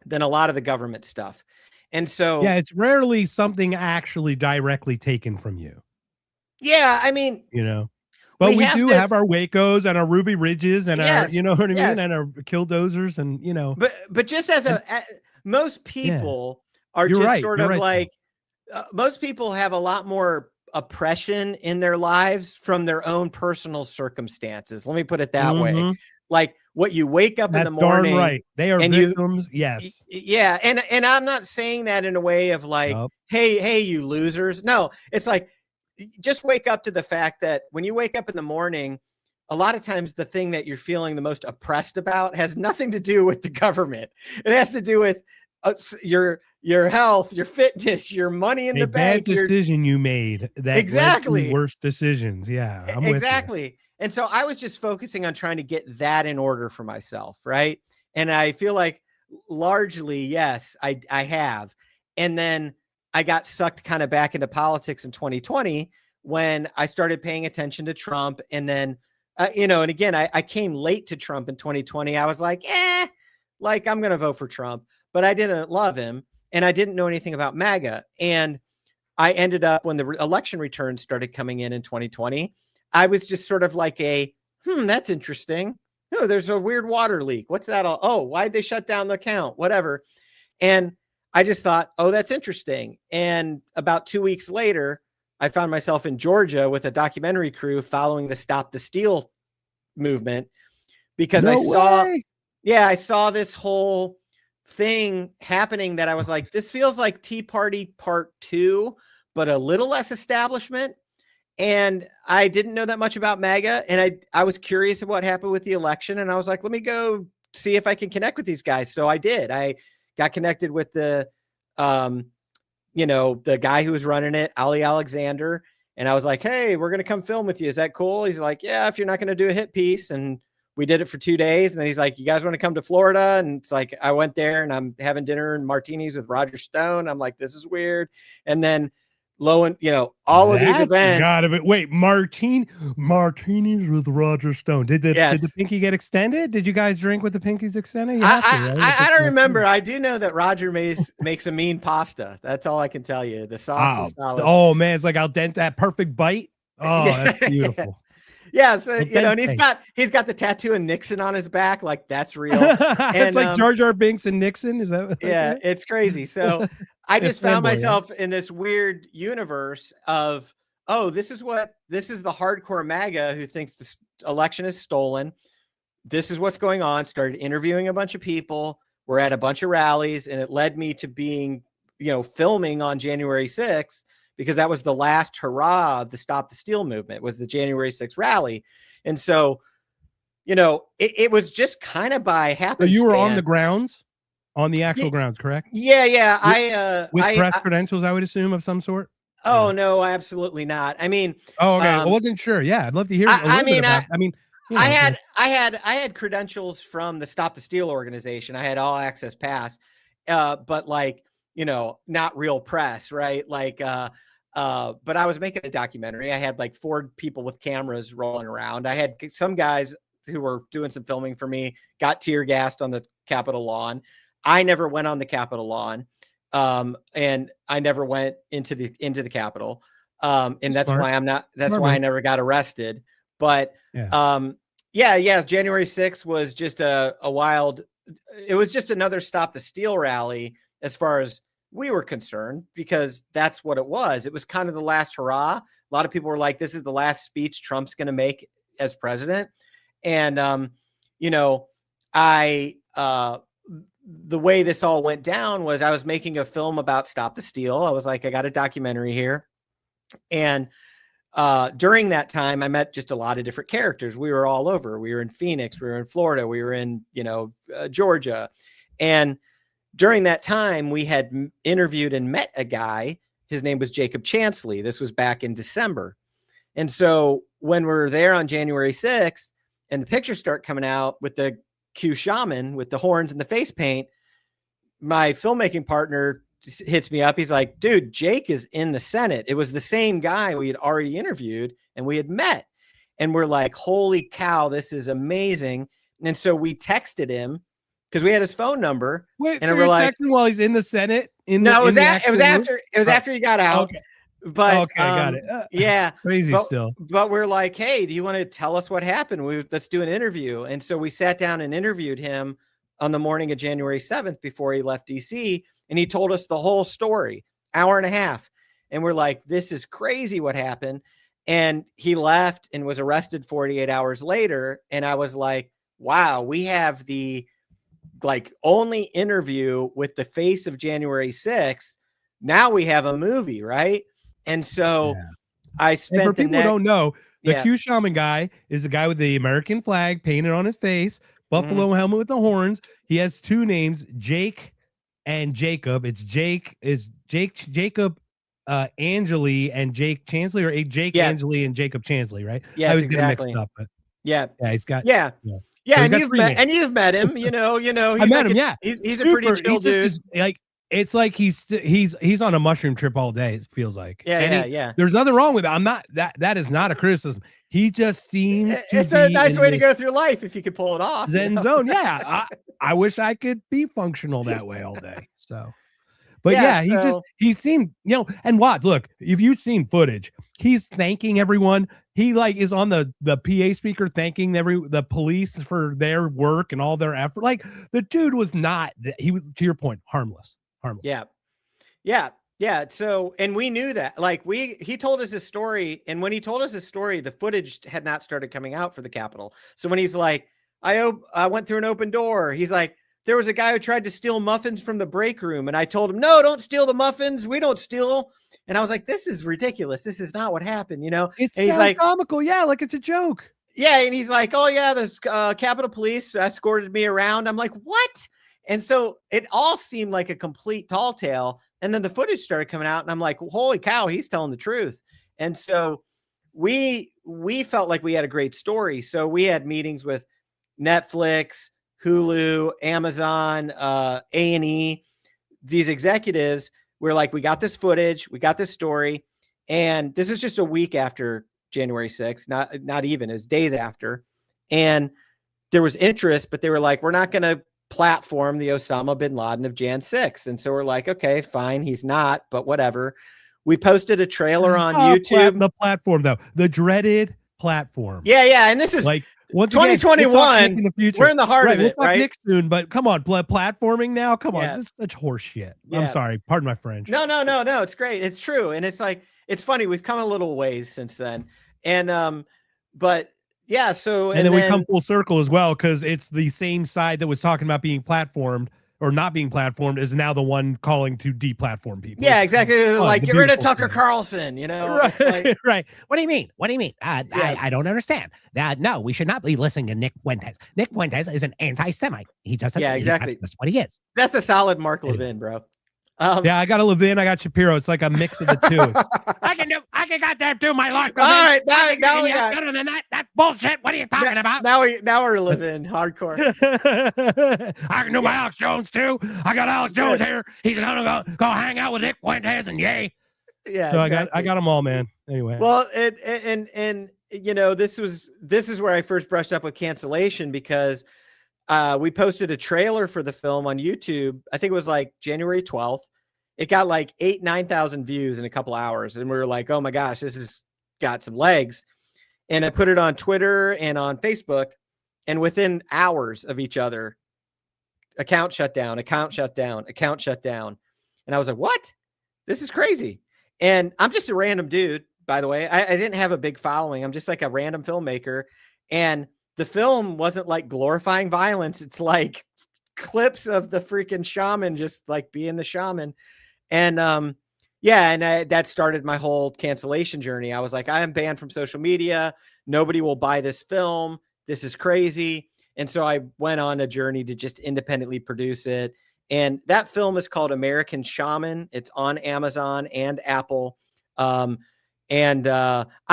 than a lot of the government stuff. And so, yeah, it's rarely something actually directly taken from you. Yeah. I mean, but we do have our Wacos and our Ruby Ridges and our, you know what I mean? And our Killdozers and, but just as most people are just sort of like, most people have a lot more oppression in their lives from their own personal circumstances. Let me put it that way. Like what you wake up in the morning. Darn right. They are victims. Yes. Yeah. And I'm not saying that in a way of like, hey, you losers. No, it's like, just wake up to the fact that when you wake up in the morning, a lot of times the thing that you're feeling the most oppressed about has nothing to do with the government. It has to do with your health, your fitness, your money in the bank. Bad decision you made. That exactly. Worst decisions. Yeah. I'm exactly. And so I was just focusing on trying to get that in order for myself. Right. And I feel like largely, yes, I have. And then I got sucked kind of back into politics in 2020 when I started paying attention to Trump. And then, and again, I came late to Trump in 2020. I was like, I'm going to vote for Trump, but I didn't love him and I didn't know anything about MAGA. And I ended up when the election returns started coming in 2020, I was just sort of like that's interesting. Oh, there's a weird water leak. What's that? Why'd they shut down the account? Whatever. And I just thought, that's interesting. And about 2 weeks later, I found myself in Georgia with a documentary crew following the Stop the Steal movement because I saw this whole thing happening that I was like, this feels like Tea Party Part 2, but a little less establishment. And I didn't know that much about MAGA. And I was curious of what happened with the election. And I was like, let me go see if I can connect with these guys. So I did. I got connected with the guy who was running it, Ali Alexander. And I was like, hey, we're going to come film with you. Is that cool? He's like, yeah, if you're not going to do a hit piece. And we did it for 2 days. And then he's like, you guys want to come to Florida? And it's like, I went there and I'm having dinner and martinis with Roger Stone. I'm like, this is weird. And then all of these events. Wait, martinis with Roger Stone. Did the pinky get extended? Did you guys drink with the pinkies extended? I don't remember. I do know that Roger makes a mean pasta. That's all I can tell you. The sauce was solid. Oh man, it's like al dente, that perfect bite. Oh, that's beautiful. Yeah, so Well, you know, and hey. he's got the tattoo of Nixon on his back, like that's real. It's like Jar Jar Binks and Nixon. Is that? Yeah, it's crazy. So I just found fanboy, yeah. myself in this weird universe of, oh, this is the hardcore MAGA who thinks the election is stolen. This is what's going on. Started interviewing a bunch of people. We're at a bunch of rallies, and it led me to being, you know, filming on January 6th, because that was the last hurrah of the Stop the Steal movement, was the January 6th rally. And so, you know, it was just kind of by So happenstance. you were on the grounds, on the actual grounds, correct? Yeah. With press credentials, I would assume, of some sort. Oh no, absolutely not. I mean, oh, okay. I wasn't sure. Yeah, I'd love to hear. I had credentials from the Stop the Steal organization. I had all access pass, but like, you know, not real press, right? Like, but I was making a documentary. I had like 4 people with cameras rolling around. I had some guys who were doing some filming for me, got tear gassed on the Capitol lawn. I never went on the Capitol lawn. And I never went into the Capitol. And that's Smart. why I never got arrested. But, January 6th was just it was just another Stop the Steal rally as far as we were concerned, because that's what it was. It was kind of the last hurrah. A lot of people were like, this is the last speech Trump's going to make as president. And, you know, the way this all went down was I was making a film about Stop the Steal. I was like, I got a documentary here. And during that time, I met just a lot of different characters. We were all over. We were in Phoenix. We were in Florida. We were in, Georgia. And during that time, we had interviewed and met a guy. His name was Jacob Chansley. This was back in December. And so when we're there on January 6th and the pictures start coming out with the Q shaman with the horns and the face paint, my filmmaking partner hits me up. He's like, dude, Jake is in the Senate. It was the same guy we had already interviewed and we had met. And we're like, holy cow, this is amazing. And so we texted him because we had his phone number. Wait, and so we're like, texting while he's in the Senate? It was after he got out. Okay. But okay, got it. Yeah, crazy still. But we're like, hey, do you want to tell us what happened? Let's do an interview. And so we sat down and interviewed him on the morning of January 7th before he left DC, and he told us the whole story, hour and a half. And we're like, this is crazy what happened. And he left and was arrested 48 hours later. And I was like, wow, we have the only interview with the face of January 6th. Now we have a movie, right? And so I spent and for people who don't know, the Q shaman guy is the guy with the American flag painted on his face, buffalo helmet with the horns. He has 2 names, Jake and Jacob. It's Jacob Angeli and Jake Chansley, or Jake Angeli and Jacob Chansley, right? Yes, I was exactly. getting mixed up, but he's got yeah. And you've met him, he's I met him. He's a pretty chill dude. It's like he's on a mushroom trip all day. It feels like. Yeah. There's nothing wrong with it. I'm not that is not a criticism. He just seems. It's a nice way to go through life if you could pull it off. Zen zone. Yeah, I wish I could be functional that way all day. So, but he seemed, and look, if you've seen footage, he's thanking everyone. He is on the PA speaker thanking the police for their work and all their effort. Like, the dude was he was, to your point, harmless. Yeah. So, and we knew that, he told us his story. And when he told us his story, the footage had not started coming out for the Capitol. So when he's like, I went through an open door, he's like, there was a guy who tried to steal muffins from the break room. And I told him, no, don't steal the muffins. We don't steal. And I was like, this is ridiculous. This is not what happened. It's and he's like, comical. Yeah. Like it's a joke. Yeah. And he's like, oh yeah, the Capitol Police escorted me around. I'm like, what? And so it all seemed like a complete tall tale. And then the footage started coming out and I'm like, holy cow, he's telling the truth. And so we felt like we had a great story. So we had meetings with Netflix, Hulu, Amazon, A&E, these executives. We're like, we got this footage, we got this story. And this is just a week after January 6th, not even, it was days after. And there was interest, but they were like, we're not going to platform the Osama bin Laden of Jan 6. And so we're like, okay, fine. He's not, but whatever. We posted a trailer on YouTube. The platform, though, the dreaded platform. Yeah. And this is Like once again, 2021. In the future. We're in the heart of We'll it, talk right? Nick soon, but come on, platforming now. Come Yeah. on, this is such horse shit. Yeah. I'm sorry, pardon my French. No. It's great. It's true, and it's like it's funny. We've come a little ways since then, and but yeah. So and then we come full circle as well because it's the same side that was talking about being platformed or not being platformed is now the one calling to deplatform people. Yeah, exactly. Like get rid of Tucker thing. Carlson, you know? Right, It's like, Right. What do you mean? What do you mean? I don't understand. No, we should not be listening to Nick Fuentes. Nick Fuentes is an anti-Semite. He just exactly. That's what he is. That's a solid Mark Levin, bro. Yeah, I got a Levin, I got Shapiro. It's like a mix of the two. I can goddamn do my luck. All right, now we better than that. That's bullshit. What are you talking about? Now we're Levin hardcore. I can do my Alex Jones too. I got Alex Jones here. He's gonna go hang out with Nick Fuentes and yay. Yeah, so exactly. I got them all, man. Anyway. Well, and you know, this is where I first brushed up with cancellation because we posted a trailer for the film on YouTube. I think it was like January 12th. It got like 9,000 views in a couple hours. And we were like, oh my gosh, this has got some legs. And I put it on Twitter and on Facebook. And within hours of each other, account shut down. And I was like, what? This is crazy. And I'm just a random dude, by the way. I didn't have a big following. I'm just like a random filmmaker. And the film wasn't like glorifying violence. It's like clips of the freaking shaman just like being the shaman. And that started my whole cancellation journey. I was like, I am banned from social media. Nobody will buy this film. This is crazy. And so I went on a journey to just independently produce it. And that film is called American Shaman. It's on Amazon and Apple. I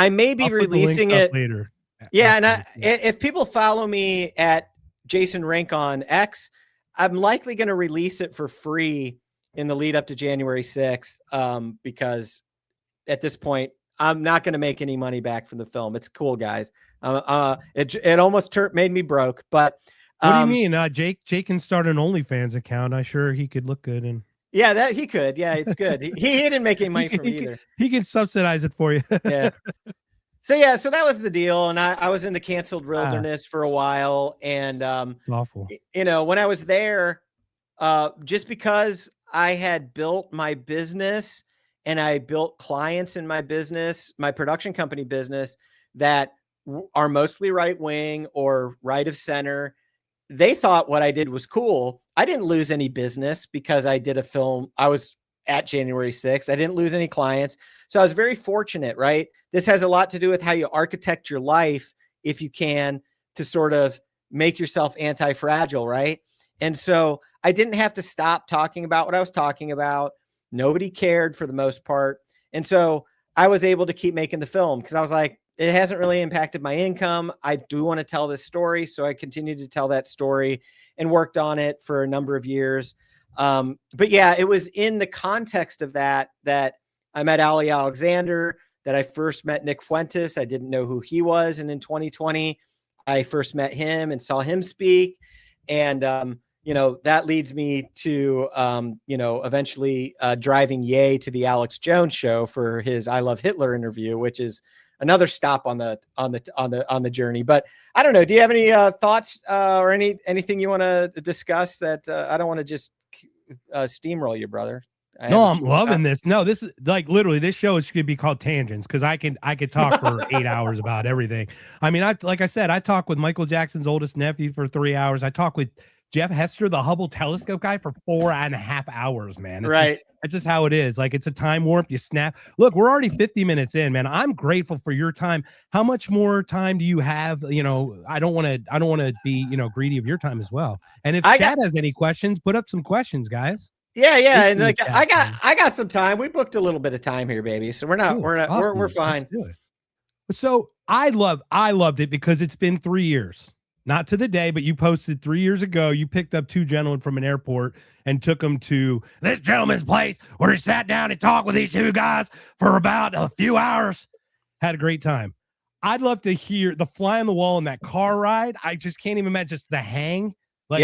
may be releasing it later. Yeah. And if people follow me at Jason Rink on X, I'm likely going to release it for free in the lead up to January 6th. Because at this point, I'm not going to make any money back from the film. It's cool, guys. It almost made me broke, but what do you mean? Jake can start an OnlyFans account. I'm sure he could look good and that he could. Yeah, it's good. he didn't make any money from it either. He can subsidize it for you. Yeah. So that was the deal. And I was in the canceled wilderness for a while. And it's awful. You know, when I was there, just because I had built my business and I built clients in my business, my production company business that are mostly right wing or right of center, they thought what I did was cool. I didn't lose any business because I did a film. I was at January 6th. I didn't lose any clients. So I was very fortunate, right? This has a lot to do with how you architect your life, if you can, to sort of make yourself anti-fragile, right? And so I didn't have to stop talking about what I was talking about. Nobody cared for the most part. And so I was able to keep making the film because I was like, it hasn't really impacted my income. I do want to tell this story. So I continued to tell that story and worked on it for a number of years. But yeah, it was in the context of that I met Ali Alexander, that I first met Nick Fuentes. I didn't know who he was. And in 2020, I first met him and saw him speak. And, that leads me to, eventually driving Ye to the Alex Jones show for his I Love Hitler interview, which is another stop on the journey. But I don't know. Do you have any thoughts or anything you want to discuss that I don't want to just steamroll you, brother? No, I'm loving this. No, this is like literally this show should be called Tangents because I could talk for 8 hours about everything. I mean, like I said, I talk with Michael Jackson's oldest nephew for 3 hours. I talk with Jeff Hester, the Hubble telescope guy, for 4.5 hours, man. It's just how it is. Like, it's a time warp. You snap. Look, we're already 50 minutes in, man. I'm grateful for your time. How much more time do you have? I don't want to be, greedy of your time as well. And if Chad has any questions, put up some questions, guys. Yeah. And like, I got some time. We booked a little bit of time here, baby. So we're fine. So I loved it because it's been 3 years. Not to the day, but you posted 3 years ago. You picked up two gentlemen from an airport and took them to this gentleman's place where he sat down and talked with these two guys for about a few hours. Had a great time. I'd love to hear the fly on the wall in that car ride. I just can't even imagine just the hang. Like,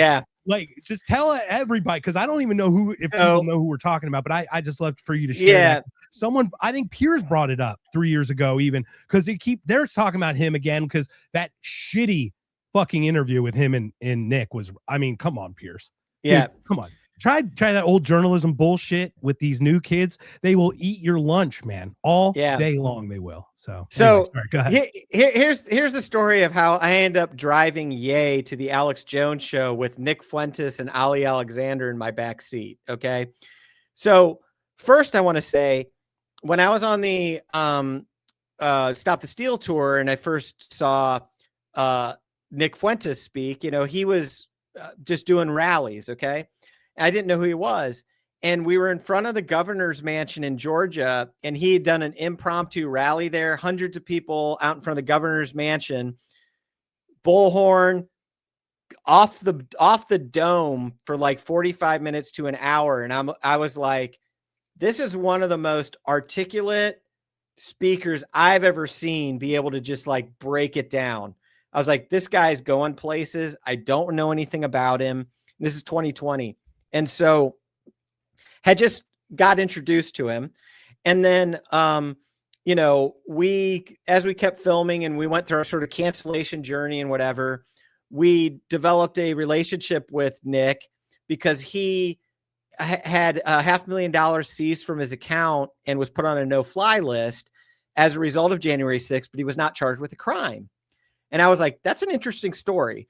like, just tell everybody, because I don't even know who, if So- people know who we're talking about, but I just love for you to share that. Someone, I think Piers brought it up 3 years ago, even, because they're talking about him again, because that shitty fucking interview with him and Nick was, I mean, come on, Piers. Yeah. Dude, come on. Try that old journalism bullshit with these new kids. They will eat your lunch, man, all day long. They will. So anyways, sorry, go ahead. Here's the story of how I end up driving Ye to the Alex Jones show with Nick Fuentes and Ali Alexander in my back seat. Okay. So first I want to say, when I was on the Stop the Steal tour and I first saw Nick Fuentes speak, you know, he was just doing rallies. Okay. I didn't know who he was. And we were in front of the governor's mansion in Georgia, and he had done an impromptu rally there, hundreds of people out in front of the governor's mansion, bullhorn off the dome for like 45 minutes to an hour. And I was like, this is one of the most articulate speakers I've ever seen be able to just like break it down. I was like, this guy's going places. I don't know anything about him. This is 2020. And so had just got introduced to him. And then, you know, as we kept filming and we went through our sort of cancellation journey and whatever, we developed a relationship with Nick because he had $500,000 seized from his account and was put on a no-fly list as a result of January 6th, but he was not charged with a crime. And I was like, that's an interesting story.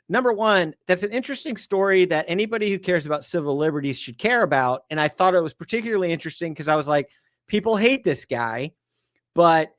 Number one, that's an interesting story that anybody who cares about civil liberties should care about. And I thought it was particularly interesting because I was like, people hate this guy, but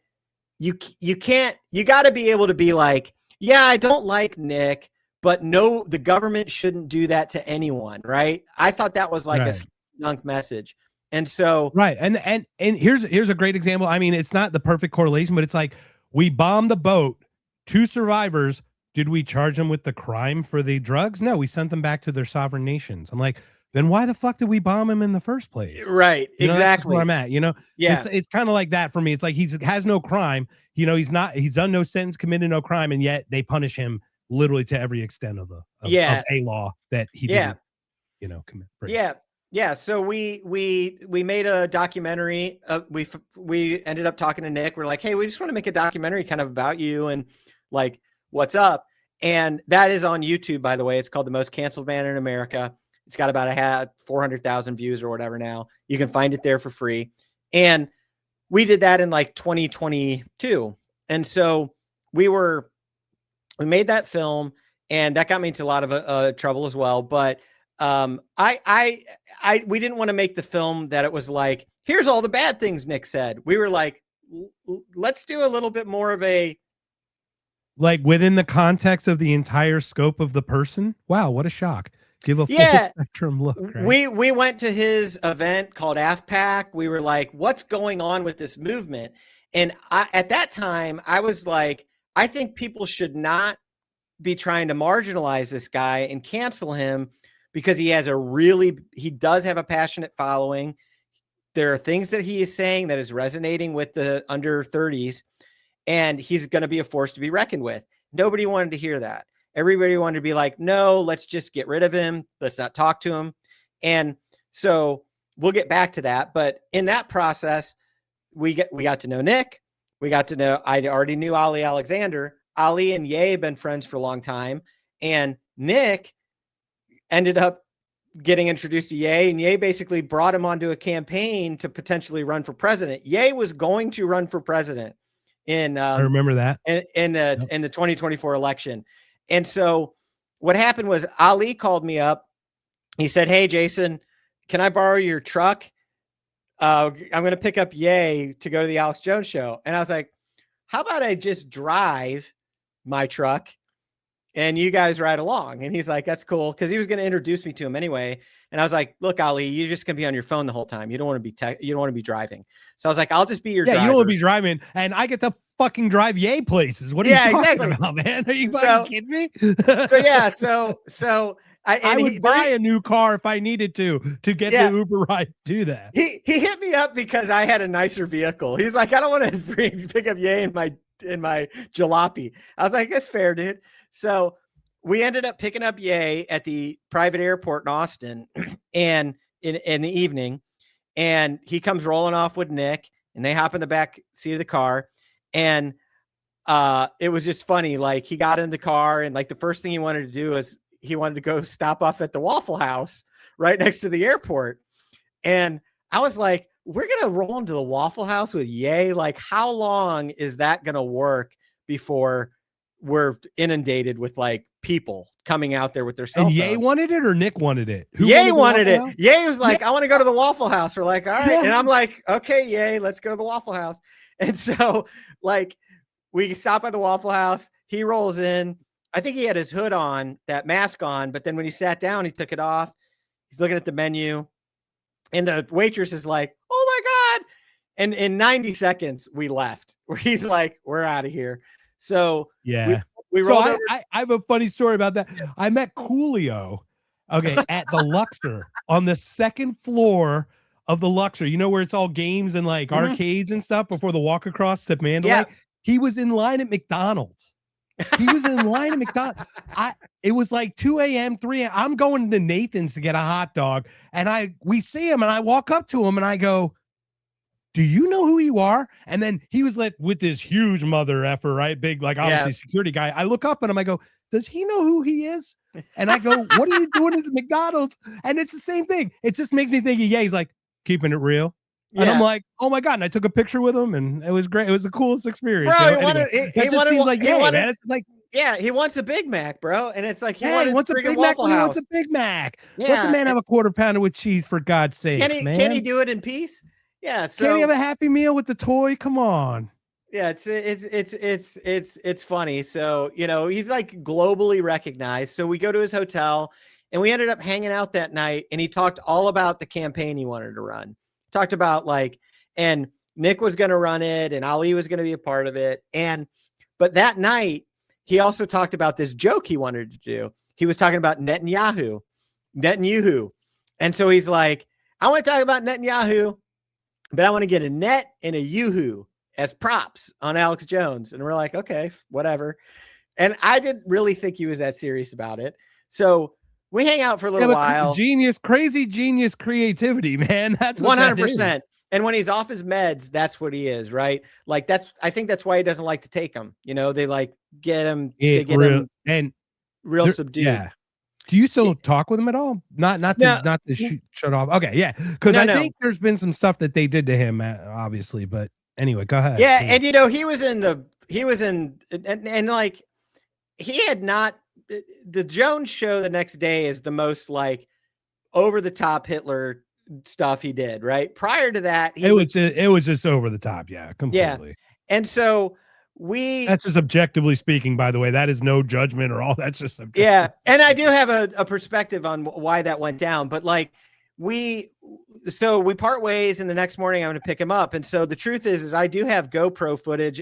you got to be able to be like, yeah, I don't like Nick, but no, the government shouldn't do that to anyone. Right. I thought that was like a dunk message. And so, right. And here's a great example. I mean, it's not the perfect correlation, but it's like, we bombed the boat, 2 survivors. Did we charge them with the crime for the drugs? No, we sent them back to their sovereign nations. I'm like, then why the fuck did we bomb him in the first place? Right. You know, exactly. That's where I'm at. You know, yeah, it's kind of like that for me. It's like he has no crime. You know, he's done no sentence, committed no crime, and yet they punish him literally to every extent of a law that he didn't, you know, commit. Yeah. So we made a documentary. We ended up talking to Nick. We're like, hey, we just want to make a documentary kind of about you and like, what's up? And that is on YouTube, by the way. It's called The Most Canceled Man in America. It's got about 400,000 views or whatever now. You can find it there for free. And we did that in like 2022. And so we made that film, and that got me into a lot of trouble as well. But we didn't want to make the film that it was like, here's all the bad things Nick said. We were like, let's do a little bit more of a, like, within the context of the entire scope of the person. Wow, what a shock. Give a full spectrum look. Right? We went to his event called AFPAC. We were like, what's going on with this movement? And at that time, I was like, I think people should not be trying to marginalize this guy and cancel him because he does have a passionate following. There are things that he is saying that is resonating with the under 30s. And he's going to be a force to be reckoned with. Nobody wanted to hear that. Everybody wanted to be like, no, let's just get rid of him. Let's not talk to him. And so we'll get back to that. But in that process, we got to know Nick. I already knew Ali Alexander. Ali and Ye have been friends for a long time. And Nick ended up getting introduced to Ye, and Ye basically brought him onto a campaign to potentially run for president. Ye was going to run for president I remember that in the 2024 election. And so what happened was Ali called me up. He said, hey, Jason, can I borrow your truck? I'm going to pick up Ye to go to the Alex Jones show. And I was like, how about I just drive my truck and you guys ride along? And he's like, that's cool. Cause he was going to introduce me to him anyway. And I was like, look, Ali, you're just going to be on your phone the whole time. You don't want to be driving. So I was like, I'll just be your driver. You don't want to be driving, and I get to fucking drive Ye places. What are you talking about, man? Are you fucking kidding me? So I would buy a new car if I needed to get the Uber ride to do that. He hit me up because I had a nicer vehicle. He's like, I don't want to pick up Ye in my jalopy. I was like, that's fair, dude. So we ended up picking up Ye at the private airport in Austin and in the evening. And he comes rolling off with Nick and they hop in the back seat of the car. And it was just funny. Like he got in the car and like the first thing he wanted to do is he wanted to go stop off at the Waffle House right next to the airport. And I was like, we're going to roll into the Waffle House with Ye. Like how long is that going to work before we're inundated with like people coming out there with their cell And phone? Ye wanted it or Nick wanted it? Who Ye wanted it. House? Ye was like, I want to go to the Waffle House. We're like, all right. Yeah. And I'm like, okay, Ye, let's go to the Waffle House. And so like we stop at the Waffle House. He rolls in. I think he had his hood on, that mask on, but then when he sat down, he took it off. He's looking at the menu and the waitress is like, oh my God. And in 90 seconds, we left where he's like, we're out of here. So yeah, we so rolled over. I have a funny story about that. I met Coolio, okay, at the Luxor on the second floor of the Luxor. You know where it's all games and like arcades and stuff before the walk across to Mandalay. Yeah. He was in line at McDonald's. He was in line at McDonald's. It was like 2 a.m., 3 a.m. I'm going to Nathan's to get a hot dog, and we see him, and I walk up to him, and I go, do you know who you are? And then he was like with this huge mother effer, right? Big, like obviously security guy. I look up at him, I go, does he know who he is? And I go, what are you doing at the McDonald's? And it's the same thing. It just makes me think, he's like, keeping it real. And I'm like, oh my God. And I took a picture with him and it was great. It was the coolest experience. Bro, you know? He wants a Big Mac, bro. And it's like, he wants a Big Mac. He wants a Big Mac. Yeah. Let the man have a quarter pounder with cheese, for God's sake. Can he do it in peace? Yeah. So can he have a Happy Meal with the toy? Come on. Yeah, it's funny. So, you know, he's like globally recognized. So we go to his hotel and we ended up hanging out that night and he talked all about the campaign he wanted to run. Talked about like, and Nick was going to run it and Ali was going to be a part of it. But that night he also talked about this joke he wanted to do. He was talking about Netanyahu. And so he's like, I want to talk about Netanyahu, but I want to get a net and a yoo-hoo as props on Alex Jones. And we're like, okay, whatever. And I didn't really think he was that serious about it. So we hang out for a little while. Crazy genius creativity, man. That's what 100%. And when he's off his meds, that's what he is, right? Like I think that's why he doesn't like to take them. You know, they like get him, him real subdued. Yeah. Do you still talk with him at all? Not to shut off. Okay, yeah. Because I think there's been some stuff that they did to him, obviously. But anyway, go ahead. Yeah, and you know, he had not. The Jones show the next day is the most like over the top Hitler stuff he did. Right prior to that, it was just over the top. Yeah, completely. Yeah, and so. That's just objectively speaking, by the way. That is no judgment or all. That's just subjective. Yeah. And I do have a perspective on why that went down, but like we part ways and the next morning I'm going to pick him up. And so the truth is I do have GoPro footage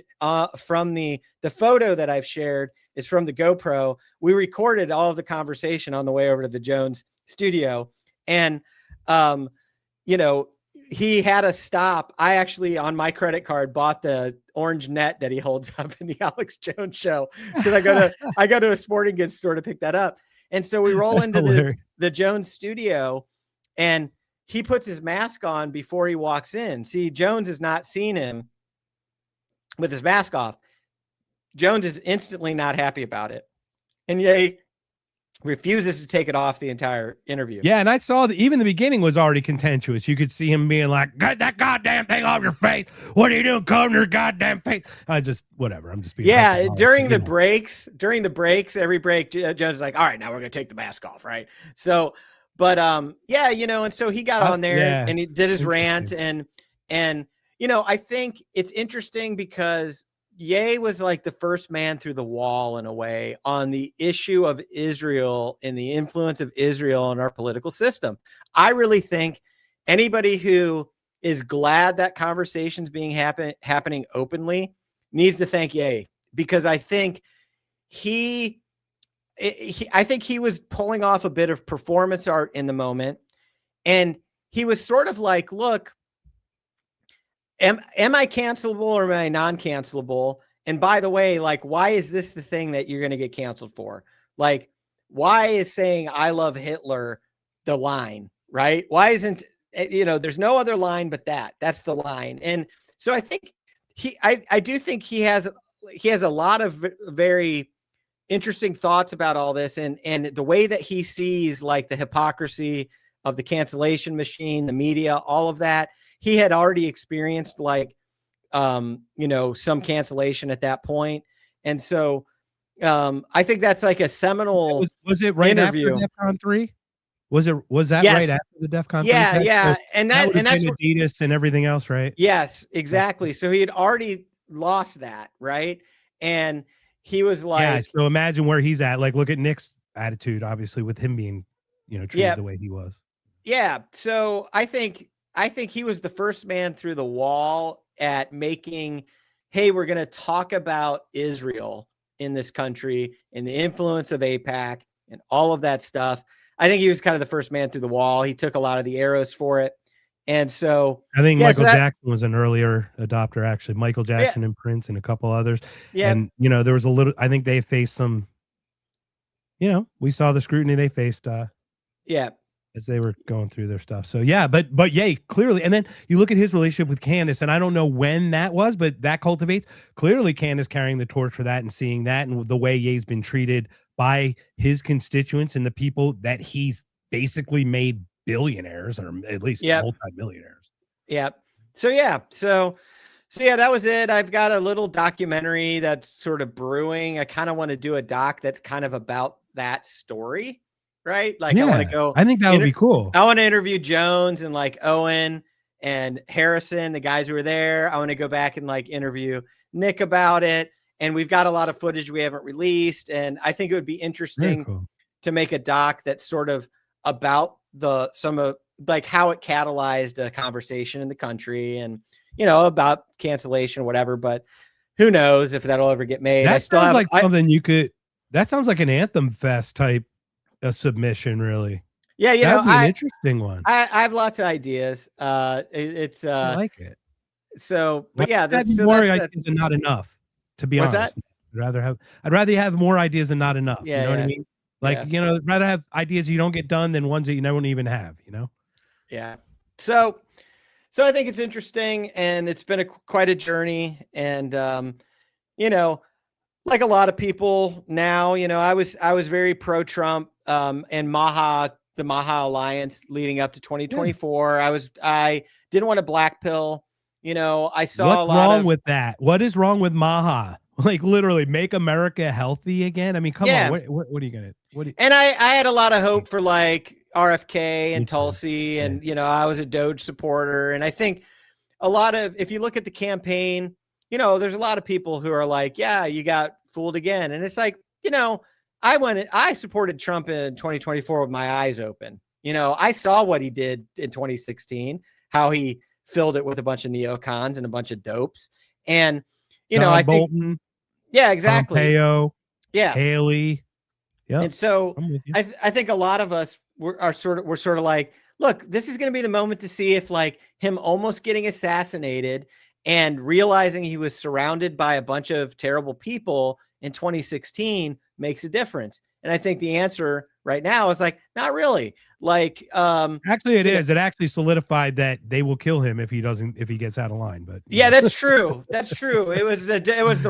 from the photo that I've shared is from the GoPro. We recorded all of the conversation on the way over to the Jones studio. And, you know, he had a stop. I actually, on my credit card, bought the orange net that he holds up in the Alex Jones show because I go to a sporting goods store to pick that up. And so we roll into the Jones studio and he puts his mask on before he walks in. See, Jones has not seen him with his mask off. Jones is instantly not happy about it. And Ye refuses to take it off the entire interview. Yeah, and I saw that even the beginning was already contentious. You could see him being like, "Get that goddamn thing off your face! What are you doing, covering your goddamn face?" I'm just being. Yeah, during the breaks, every break, Jones is like, "All right, now we're gonna take the mask off, right?" So, but yeah, you know, and so he got on there and he did his rant, and you know, I think it's interesting because Ye was like the first man through the wall in a way on the issue of Israel and the influence of Israel on our political system. I really think anybody who is glad that conversation's being happening openly needs to thank Ye, because I think he was pulling off a bit of performance art in the moment. And he was sort of like, look, Am I cancelable or am I non-cancelable? And by the way, like, why is this the thing that you're going to get canceled for? Like, why is saying I love Hitler the line, right? Why isn't, there's no other line but that. That's the line. And so I think I do think he has a lot of very interesting thoughts about all this, and the way that he sees like the hypocrisy of the cancellation machine, the media, all of that. He had already experienced like, some cancellation at that point. And so I think that's like a seminal was it right interview. after DEFCON 3? Was that Yes. right after the DEFCON 3? Yeah, yeah. And that's Adidas and everything else, right? Yes, exactly. So he had already lost that, right? And he was like, yeah, so imagine where he's at. Like, look at Nick's attitude, obviously, with him being, treated the way he was. Yeah. So I think he was the first man through the wall at making, hey, we're going to talk about Israel in this country and the influence of AIPAC and all of that stuff. I think he was kind of the first man through the wall. He took a lot of the arrows for it. And so I think Michael Jackson was an earlier adopter, actually. Michael Jackson and Prince and a couple others. Yeah. And, there was a little, I think they faced some, we saw the scrutiny they faced as they were going through their stuff. So yeah, but Ye clearly, and then you look at his relationship with Candace, and I don't know when that was, but that cultivates clearly Candace carrying the torch for that and seeing that, and the way Ye's been treated by his constituents and the people that he's basically made billionaires, or at least multi-millionaires. Yeah. So that was it. I've got a little documentary that's sort of brewing. I kind of want to do a doc that's kind of about that story, right? Like, I want to go. I think that would be cool. I want to interview Jones and like Owen and Harrison, the guys who were there. I want to go back and like interview Nick about it. And we've got a lot of footage we haven't released. And I think it would be interesting to make a doc that's sort of about some of like how it catalyzed a conversation in the country and, about cancellation or whatever, but who knows if that'll ever get made. That sounds like an Anthem Fest type submission, really. Yeah. That'd be an interesting one. I have lots of ideas. I like it. So, but yeah, more ideas and not enough, to be honest. That? I'd rather have more ideas and not enough. Yeah, you know what I mean? Like, rather have ideas you don't get done than ones that you don't even have, Yeah. So I think it's interesting, and it's been quite a journey. And, like a lot of people now, I was very pro-Trump, and the Maha Alliance leading up to 2024. Yeah. I didn't want to black pill. I saw what's a lot wrong with that. What is wrong with Maha? Like, literally make America healthy again. I mean, come on. What are you gonna? And I had a lot of hope for like RFK and Tulsi, and I was a Doge supporter, and I think if you look at the campaign, there's a lot of people who are like, yeah, you got fooled again, and it's like, I supported Trump in 2024 with my eyes open. I saw what he did in 2016, how he filled it with a bunch of neocons and a bunch of dopes, and I think Bolton, yeah, exactly. Pompeo, yeah, Haley. Yeah. And so I think a lot of us we're sort of like, look, this is going to be the moment to see if like him almost getting assassinated and realizing he was surrounded by a bunch of terrible people in 2016 makes a difference. And I think the answer right now is like, not really. Like, actually it is. It actually solidified that they will kill him if he gets out of line. But yeah, that's true. That's true. It was the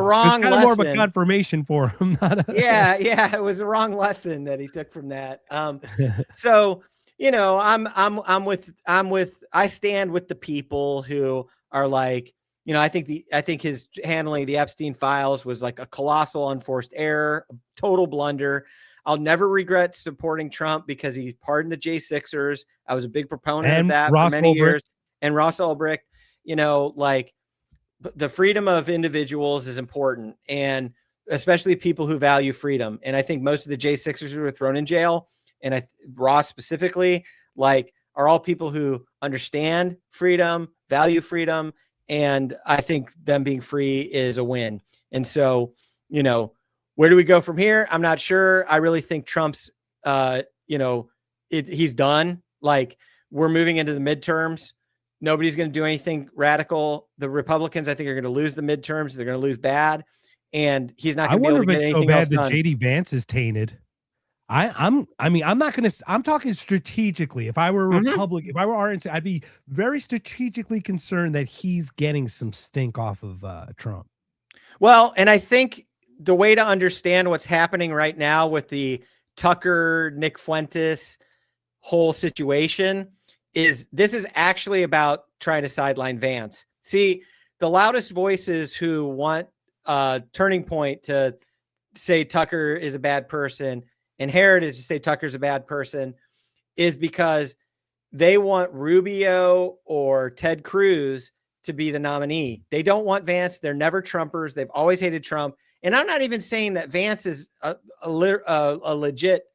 wrong lesson. More of a confirmation for him. Yeah. It was the wrong lesson that he took from that. So, I stand with the people who are like, I think his handling the Epstein files was like a colossal unforced error, a total blunder. I'll never regret supporting Trump because he pardoned the J6ers. I was a big proponent of that for many years. And Ross Ulbricht, like the freedom of individuals is important, and especially people who value freedom. And I think most of the J6ers who were thrown in jail, and Ross specifically, like, are all people who understand freedom, value freedom. And I think them being free is a win. And so, where do we go from here? I'm not sure. I really think Trump's, he's done. Like, we're moving into the midterms. Nobody's going to do anything radical. The Republicans, I think, are going to lose the midterms. They're going to lose bad. And he's not going to be able to get anything else done. That JD Vance is tainted. I'm not gonna. I'm talking strategically. If I were a Republic, if I were RNC, I'd be very strategically concerned that he's getting some stink off of Trump. Well, and I think the way to understand what's happening right now with the Tucker, Nick Fuentes whole situation is this is actually about trying to sideline Vance. See, the loudest voices who want Turning Point to say Tucker is a bad person and Heritage to say Tucker's a bad person is because they want Rubio or Ted Cruz to be the nominee. They don't want Vance. They're never Trumpers. They've always hated Trump. And I'm not even saying that Vance is a legit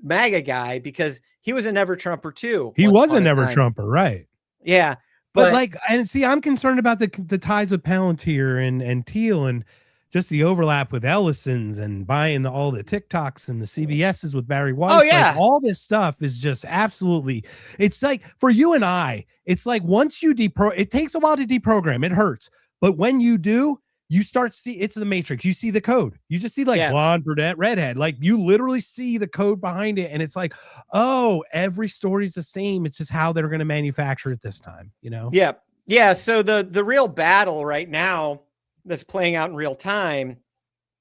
MAGA guy because he was a never Trumper too. He was a never Trumper, right? Yeah. But like, and see, I'm concerned about the ties with Palantir and Teal and just the overlap with Ellison's and buying all the TikToks and the CBS's with Barry Weiss. Oh, yeah. Like, all this stuff is just absolutely, it's like for you and I, it's like once you it takes a while to deprogram. It hurts. But when you do, you start it's the Matrix. You see the code. You just see like blonde, brunette, redhead. Like you literally see the code behind it. And it's like, oh, every story's the same. It's just how they're going to manufacture it this time, you know? Yeah. Yeah. So the real battle right now that's playing out in real time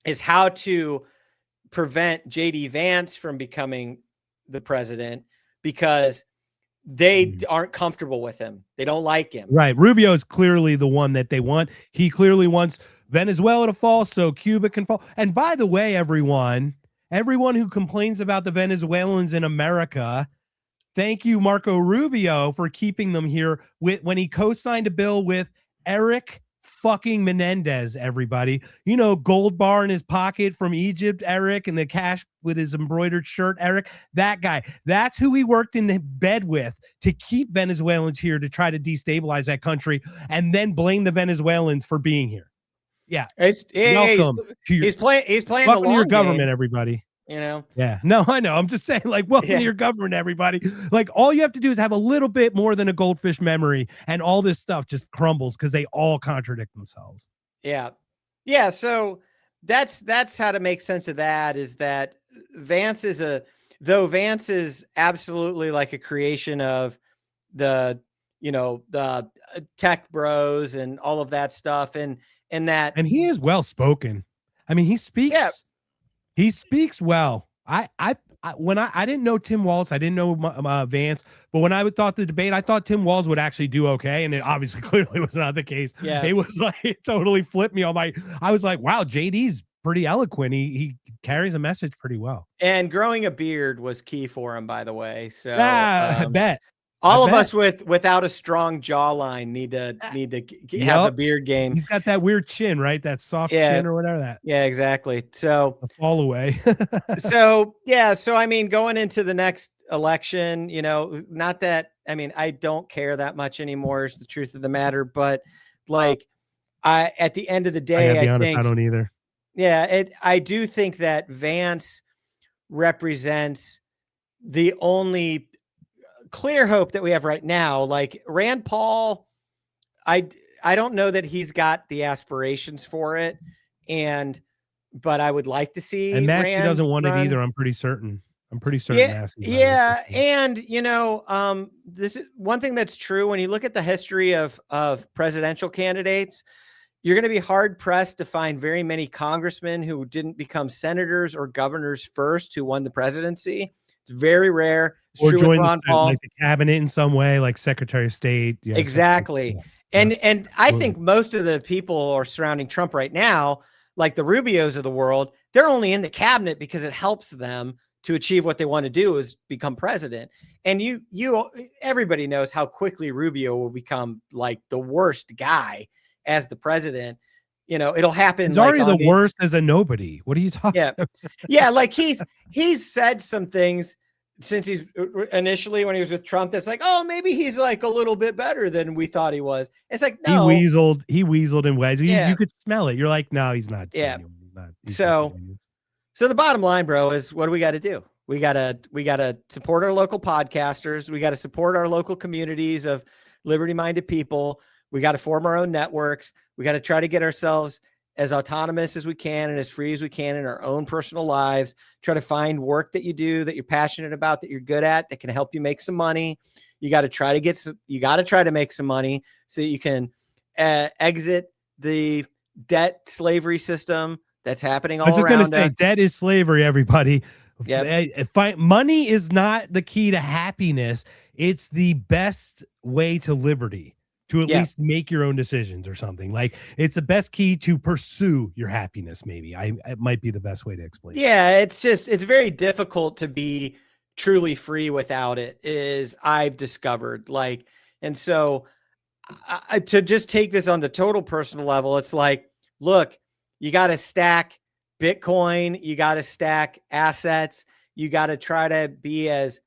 is how to prevent JD Vance from becoming the president because they aren't comfortable with him. They don't like him. Right. Rubio is clearly the one that they want. He clearly wants Venezuela to fall so Cuba can fall. And by the way, everyone who complains about the Venezuelans in America, thank you, Marco Rubio, for keeping them here when he co-signed a bill with Eric fucking Menendez, everybody. You know, gold bar in his pocket from Egypt, Eric, and the cash with his embroidered shirt, Eric. That guy. That's who he worked in bed with to keep Venezuelans here to try to destabilize that country and then blame the Venezuelans for being here. Yeah. Welcome. He's playing welcome the long to your government, game, everybody. you know? Yeah. No, I know. I'm just saying, like, welcome to your government, everybody. Like, all you have to do is have a little bit more than a goldfish memory, and all this stuff just crumbles because they all contradict themselves. Yeah. Yeah. So that's how to make sense of that is that Vance is absolutely like a creation of the tech bros and all of that stuff. And he is well spoken. I mean, he speaks well. I didn't know Tim Walz, I didn't know Vance, but when I thought the debate, I thought Tim Walz would actually do okay, and it obviously clearly was not the case. Yeah, it was like it totally flipped me on I was like, wow, JD's pretty eloquent. He carries a message pretty well. And growing a beard was key for him, by the way. So I bet. All of us without a strong jawline need to have a beard game. He's got that weird chin, right? That soft chin or whatever that. Yeah, exactly. So a fall away. So I mean, going into the next election, not that, I mean, I don't care that much anymore is the truth of the matter, but like at the end of the day, I think I don't either. Yeah, I do think that Vance represents the only clear hope that we have right now. Like Rand Paul, I don't know that he's got the aspirations for it, but I would like to see. And Massey doesn't want it either. I'm pretty certain. Yeah, and this is one thing that's true when you look at the history of presidential candidates. You're going to be hard pressed to find very many congressmen who didn't become senators or governors first who won the presidency. It's very rare. It's or true join with Ron Paul. Like the cabinet in some way, like Secretary of State. Yeah, exactly. And I think most of the people are surrounding Trump right now, like the Rubios of the world, they're only in the cabinet because it helps them to achieve what they want to do is become president. And everybody knows how quickly Rubio will become like the worst guy as the president. It'll happen. He's already the worst as a nobody. What are you talking about? Yeah. Like he's said some things since he's initially when he was with Trump, that's like, oh, maybe he's like a little bit better than we thought he was. It's like, no. He weaseled in ways. You could smell it. You're like, no, he's not. Yeah. So the bottom line, bro, is what do we got to do? We got to support our local podcasters. We got to support our local communities of liberty-minded people. We got to form our own networks. We got to try to get ourselves as autonomous as we can and as free as we can in our own personal lives. Try to find work that you do, that you're passionate about, that you're good at, that can help you make some money. You got to try to make some money so that you can exit the debt slavery system that's happening all around us. I was just going to say, debt is slavery, everybody. Yep. Money is not the key to happiness. It's the best way to liberty, to at least make your own decisions or something. Like, it's the best key to pursue your happiness. Maybe it might be the best way to explain it. Yeah, it's very difficult to be truly free without it, is I've discovered. Like, and so to just take this on the total personal level, it's like, look, you got to stack Bitcoin, you got to stack assets, you got to try to be as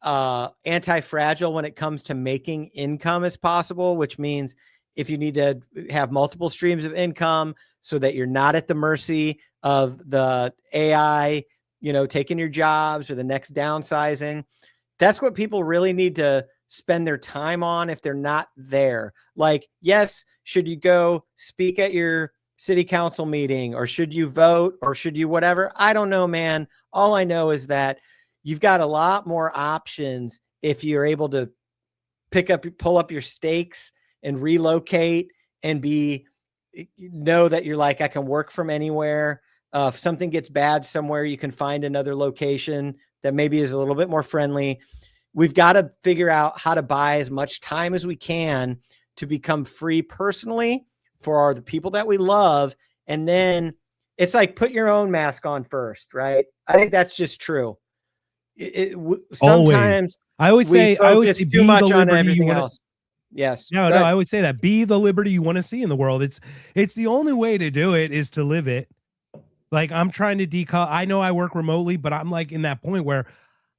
anti-fragile when it comes to making income as possible, which means if you need to have multiple streams of income so that you're not at the mercy of the AI, taking your jobs or the next downsizing. That's what people really need to spend their time on if they're not there. Like, yes, should you go speak at your city council meeting, or should you vote, or should you whatever? I don't know, man. All I know is that you've got a lot more options if you're able to pull up your stakes and relocate and know that you're like, I can work from anywhere. If something gets bad somewhere, you can find another location that maybe is a little bit more friendly. We've got to figure out how to buy as much time as we can to become free personally for the people that we love. And then it's like, put your own mask on first, right? I think that's just true. Sometimes I always say too much on everything else. Yes. No, I always say that. Be the liberty you want to see in the world. It's the only way to do it is to live it. Like, I'm trying to I know I work remotely, but I'm like in that point where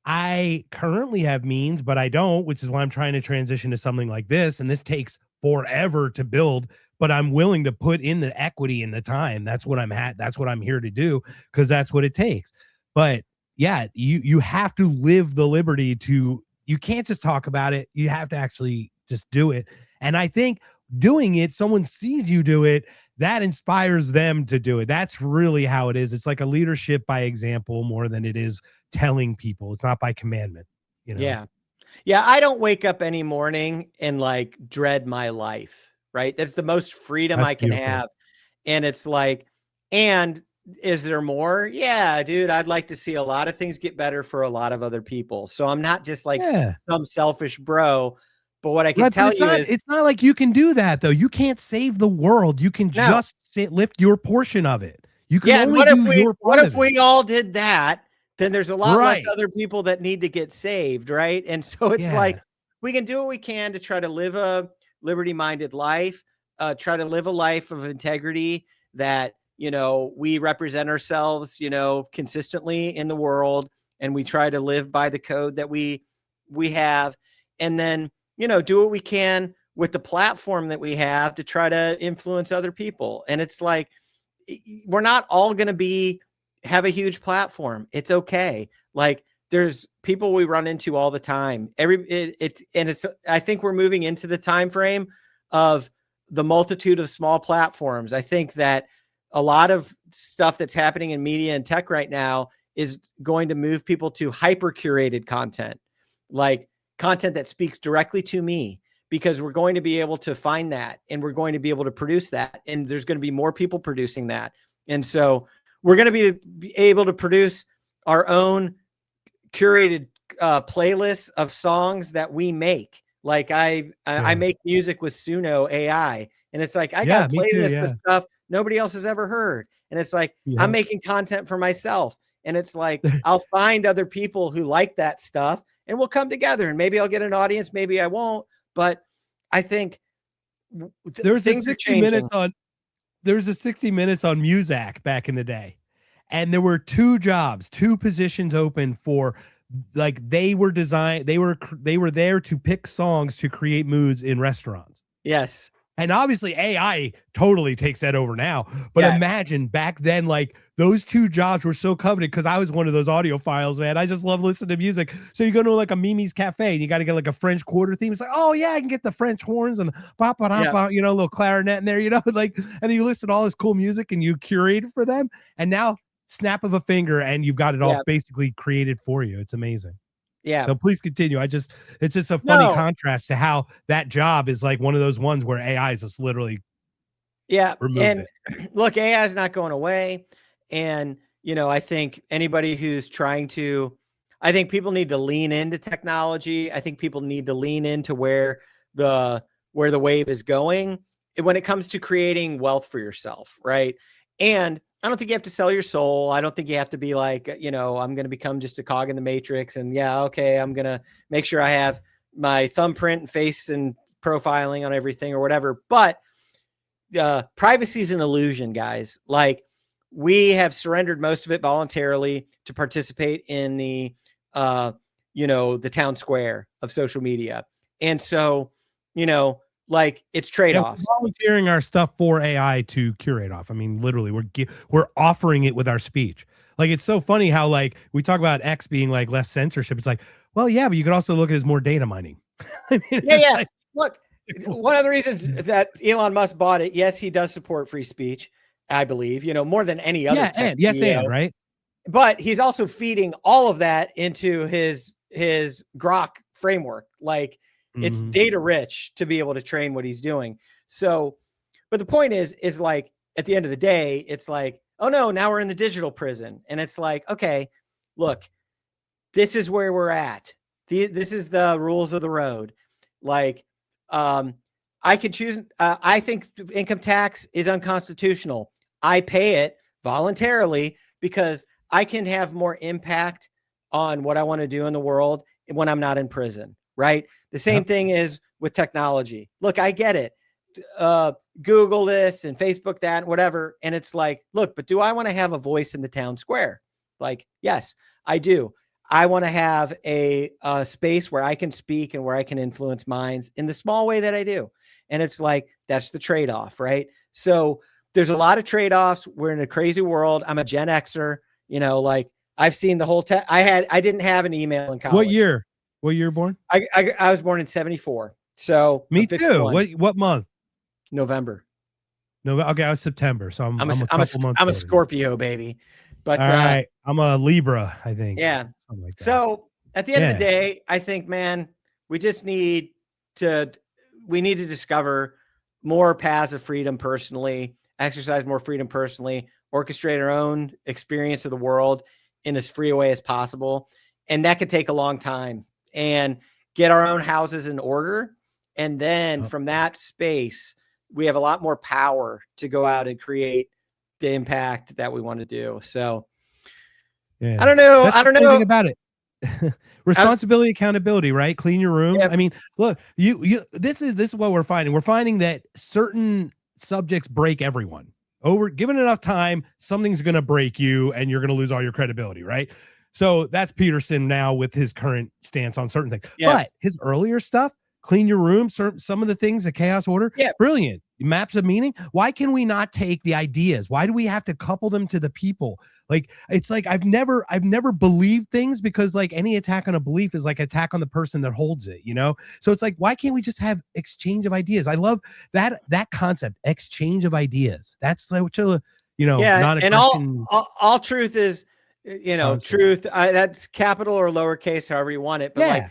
I currently have means, but I don't, which is why I'm trying to transition to something like this. And this takes forever to build, but I'm willing to put in the equity and the time. That's what that's what I'm here to do, because that's what it takes. But yeah, you have to live the liberty you can't just talk about it. You have to actually just do it. And I think doing it, someone sees you do it, that inspires them to do it. That's really how it is. It's like a leadership by example more than it is telling people. It's not by commandment. Yeah. Yeah. I don't wake up any morning and like dread my life, right? That's the most freedom I can have. And it's like, and is there more? Yeah, dude, I'd like to see a lot of things get better for a lot of other people. So I'm not just like some selfish bro. But what I can tell you is, it's not like you can do that though. You can't save the world. You can just lift your portion of it. You can only do your part. What if we all did that? Then there's a lot less other people that need to get saved, right? And so it's like, we can do what we can to try to live a liberty-minded life, try to live a life of integrity that, we represent ourselves, consistently in the world, and we try to live by the code that we have, and then, do what we can with the platform that we have to try to influence other people. And it's like, we're not all going to have a huge platform. It's okay. Like, there's people we run into all the time. I think we're moving into the time frame of the multitude of small platforms. I think that a lot of stuff that's happening in media and tech right now is going to move people to hyper curated content, like content that speaks directly to me, because we're going to be able to find that, and we're going to be able to produce that. And there's going to be more people producing that. And so we're going to be able to produce our own curated playlists of songs that we make. Like I make music with Suno AI, and it's like, I got playlists of stuff nobody else has ever heard. And it's like, I'm making content for myself. And it's like, I'll find other people who like that stuff, and we'll come together, and maybe I'll get an audience, maybe I won't. But I think there's a 60 minutes on Muzak back in the day. And there were two positions open for, like, they were there to pick songs to create moods in restaurants. Yes. And obviously AI totally takes that over now. But Yeah. imagine back then, like those two jobs were so coveted because I was one of those audiophiles, man. I just love listening to music. So you go to like a Mimi's Cafe and you got to get like a French quarter theme. It's like, oh yeah, I can get the French horns and ba ba da ba, you know, a little clarinet in there, you know, like, and you listen to all this cool music and you curate it for them. And now snap of a finger and you've got it all basically created for you. It's amazing. Yeah. So please continue. It's just a funny No. contrast to how that job is like one of those ones where AI is just literally removed and it. look, AI is not going away. And, you know, I think anybody who's trying to, I think people need to lean into technology. I think people need to lean into where the wave is going when it comes to creating wealth for yourself, right? And I don't think you have to sell your soul. I don't think you have to be like, you know, I'm going to become just a cog in the matrix. And yeah, okay, I'm going to make sure I have my thumbprint and face and profiling on everything or whatever. But privacy is an illusion, guys. Like, we have surrendered most of it voluntarily to participate in the, you know, the town square of social media. And so, you know, like, it's trade-offs. We're volunteering our stuff for AI to curate off. I mean, literally, we're offering it with our speech. Like, it's so funny how, like, we talk about X being like less censorship. It's like, well, yeah, but you could also look at it as more data mining. I mean, yeah. like, Look, one of the reasons that Elon Musk bought it, yes, he does support free speech, I believe, you know, more than any other. Yeah, tech yes, CEO. and right. But he's also feeding all of that into his Grok framework. Like, it's data rich to be able to train what he's doing. So, but the point is like, at the end of the day, it's like, oh no, now we're in the digital prison. And it's like, okay, look, this is where we're at. This is the rules of the road. Like, I could choose. I think income tax is unconstitutional. I pay it voluntarily because I can have more impact on what I want to do in the world when I'm not in prison, right? The same thing is with technology. Look, I get it. Google this and Facebook that, whatever. And it's like, look, but do I want to have a voice in the town square? Like, yes, I do. I want to have a space where I can speak and where I can influence minds in the small way that I do. And it's like, that's the trade-off, right? So there's a lot of trade-offs. We're in a crazy world. I'm a Gen Xer, you know, like, I've seen the whole I didn't have an email in college. What year born? I was born in 74. So me too. What month? November. No, okay, I was September. So I'm a Scorpio, baby. But all right, I'm a Libra, I think. Yeah. Like that. So at the end of the day, I think, man, we need to discover more paths of freedom personally, exercise more freedom personally, orchestrate our own experience of the world in as free a way as possible. And that could take a long time, and get our own houses in order. And then from that space, we have a lot more power to go out and create the impact that we want to do. So I don't know. That's I don't the know thing about it. Responsibility, accountability, right? Clean your room. I mean, look, this is what we're finding. We're finding that certain subjects break everyone. Given enough time, something's going to break you and you're going to lose all your credibility, right? So that's Peterson now with his current stance on certain things. But his earlier stuff, clean your room, some of the things, the chaos order, brilliant. Maps of meaning. Why can we not take the ideas? Why do we have to couple them to the people? Like, it's like I've never believed things, because like any attack on a belief is like attack on the person that holds it, you know? So it's like, why can't we just have exchange of ideas? I love that concept, exchange of ideas. That's such a, you know, and all truth is, you know, truth. That's capital or lowercase, however you want it. But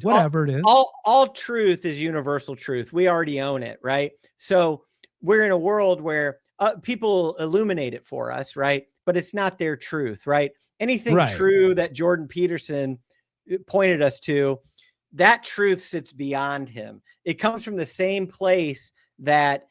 whatever it is. All truth is universal truth. We already own it, right? So we're in a world where people illuminate it for us, right? But it's not their truth, right? Anything true that Jordan Peterson pointed us to, that truth sits beyond him. It comes from the same place that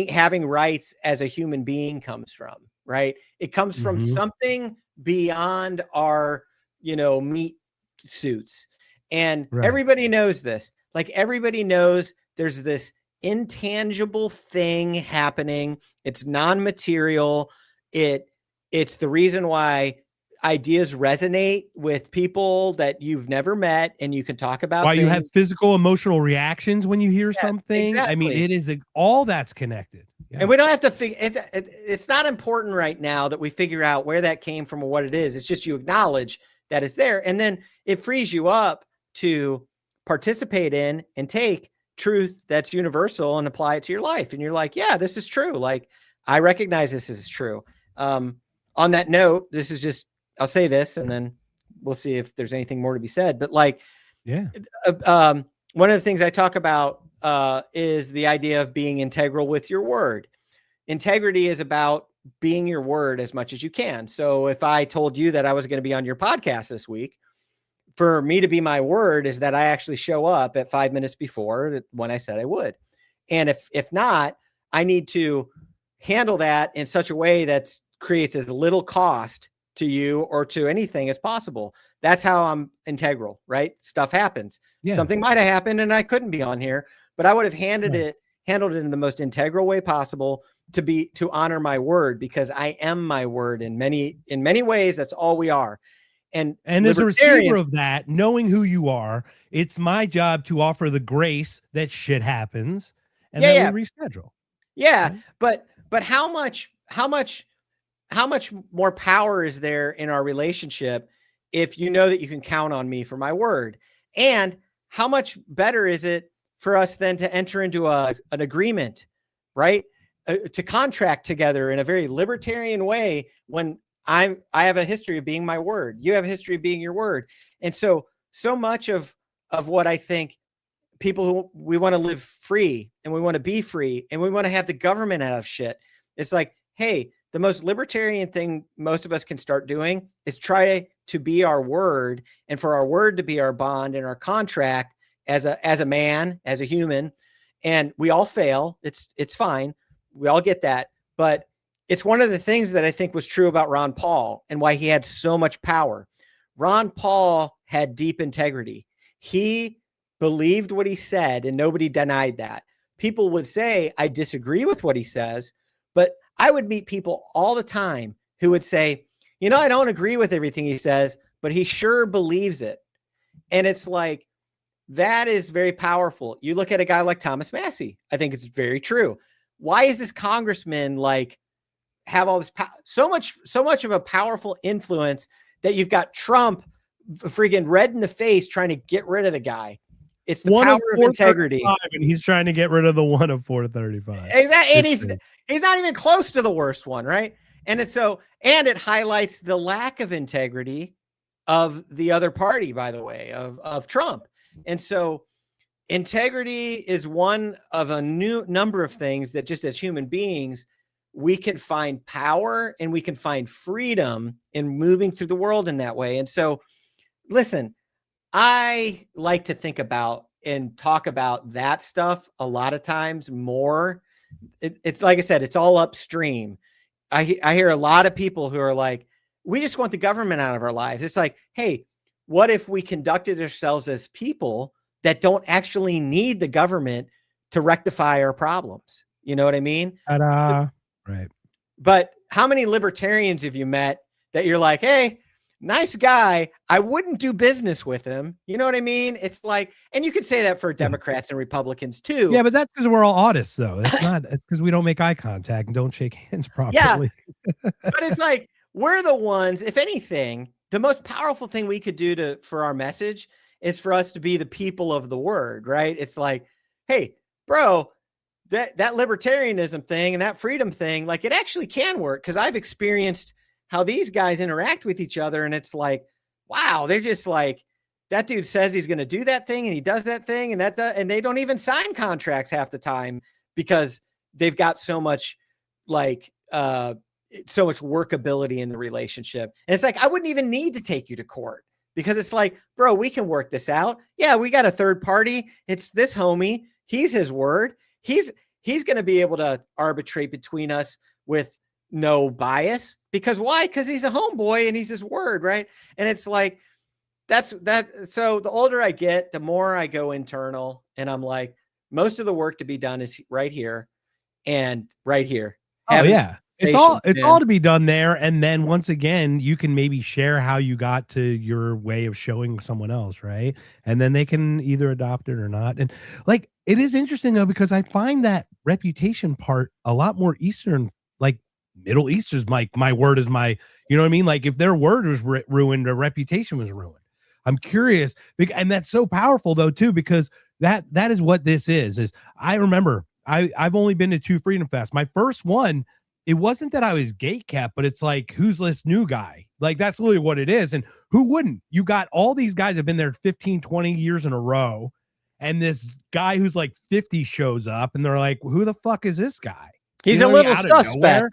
having rights as a human being comes from, right? It comes from something beyond our, you know, meat suits. And everybody knows this. Like, everybody knows there's this intangible thing happening. It's non-material. It's the reason why ideas resonate with people that you've never met, and you can talk about Why you have things. physical, emotional reactions when you hear something. I mean, exactly. it is all that's connected. Yeah. And we don't have to figure it's not important right now that we figure out where that came from or what it is. It's just you acknowledge that it's there. And then it frees you up to participate in and take truth that's universal and apply it to your life. And you're like, yeah, this is true. Like, I recognize this is true. On that note, this is just, I'll say this and then we'll see if there's anything more to be said. But like, Yeah. One of the things I talk about is the idea of being integral with your word. Integrity is about being your word as much as you can. So if I told you that I was going to be on your podcast this week, for me to be my word is that I actually show up at 5 minutes before when I said I would. And if not, I need to handle that in such a way that creates as little cost to you or to anything as possible. That's how I'm integral, right? Stuff happens. Yeah. Something might have happened and I couldn't be on here, but I would have handled it in the most integral way possible to honor my word, because I am my word in many ways. That's all we are. And as a receiver of that, knowing who you are, it's my job to offer the grace that shit happens and then we reschedule. Yeah. Right? But how much more power is there in our relationship if you know that you can count on me for my word? And how much better is it for us then to enter into an agreement, right? To contract together in a very libertarian way when I have a history of being my word. You have a history of being your word. And so much of what I think people who we want to live free and we want to be free and we want to have the government out of shit. It's like, hey, the most libertarian thing most of us can start doing is try to be our word, and for our word to be our bond and our contract as a man, as a human. And we all fail. It's fine. We all get that. But it's one of the things that I think was true about Ron Paul and why he had so much power. Ron Paul had deep integrity. He believed what he said and nobody denied that. People would say, I disagree with what he says, but I would meet people all the time who would say, you know, I don't agree with everything he says, but he sure believes it. And it's like, that is very powerful. You look at a guy like Thomas Massey. I think it's very true. Why is this congressman like have all this so much of a powerful influence that you've got Trump freaking red in the face trying to get rid of the guy? It's the power of integrity. And he's trying to get rid of the one of 435. Exactly. And he's not even close to the worst one, right? And it highlights the lack of integrity of the other party, by the way, of Trump. And so integrity is one of a new number of things that just as human beings, we can find power and we can find freedom in moving through the world in that way. And so, listen, I like to think about and talk about that stuff a lot of times more. It's like I said, it's all upstream. I hear a lot of people who are like, we just want the government out of our lives. It's like, hey, what if we conducted ourselves as people that don't actually need the government to rectify our problems? You know what I mean? Right. But how many libertarians have you met that you're like, hey, nice guy, I wouldn't do business with him? You know what I mean? It's like, and you could say that for Democrats and Republicans too. Yeah, but that's because we're all autists, though. It's because we don't make eye contact and don't shake hands properly. Yeah, but it's like, we're the ones, if anything, the most powerful thing we could do for our message is for us to be the people of the word, right? It's like, hey, bro, that libertarianism thing and that freedom thing, like, it actually can work, because I've experienced how these guys interact with each other. And it's like, wow, they're just like, that dude says he's going to do that thing and he does that thing and they don't even sign contracts half the time because they've got so much workability in the relationship. And it's like, I wouldn't even need to take you to court, because it's like, bro, we can work this out. Yeah, we got a third party. It's this homie. He's his word. He's going to be able to arbitrate between us with no bias. Because why? Because he's a homeboy and he's his word, right? And it's like, that's that. So the older I get, the more I go internal, and I'm like, most of the work to be done is right here and right here. Oh, yeah. it's all to be done there. And then once again, you can maybe share how you got to your way of showing someone else, right? And then they can either adopt it or not. And like it is interesting though, because I find that reputation part a lot more Eastern, like Middle East is my word is my, you know what I mean? Like if their word was ruined, their reputation was ruined. I'm curious, and that's so powerful though too, because that is what this is I remember I've only been to 2 Freedom Fests. My first one, it wasn't that I was gate kept, but it's like, who's this new guy? Like, that's literally what it is. And who wouldn't? You got all these guys have been there 15, 20 years in a row. And this guy who's like 50 shows up and they're like, who the fuck is this guy? He's a little suspect.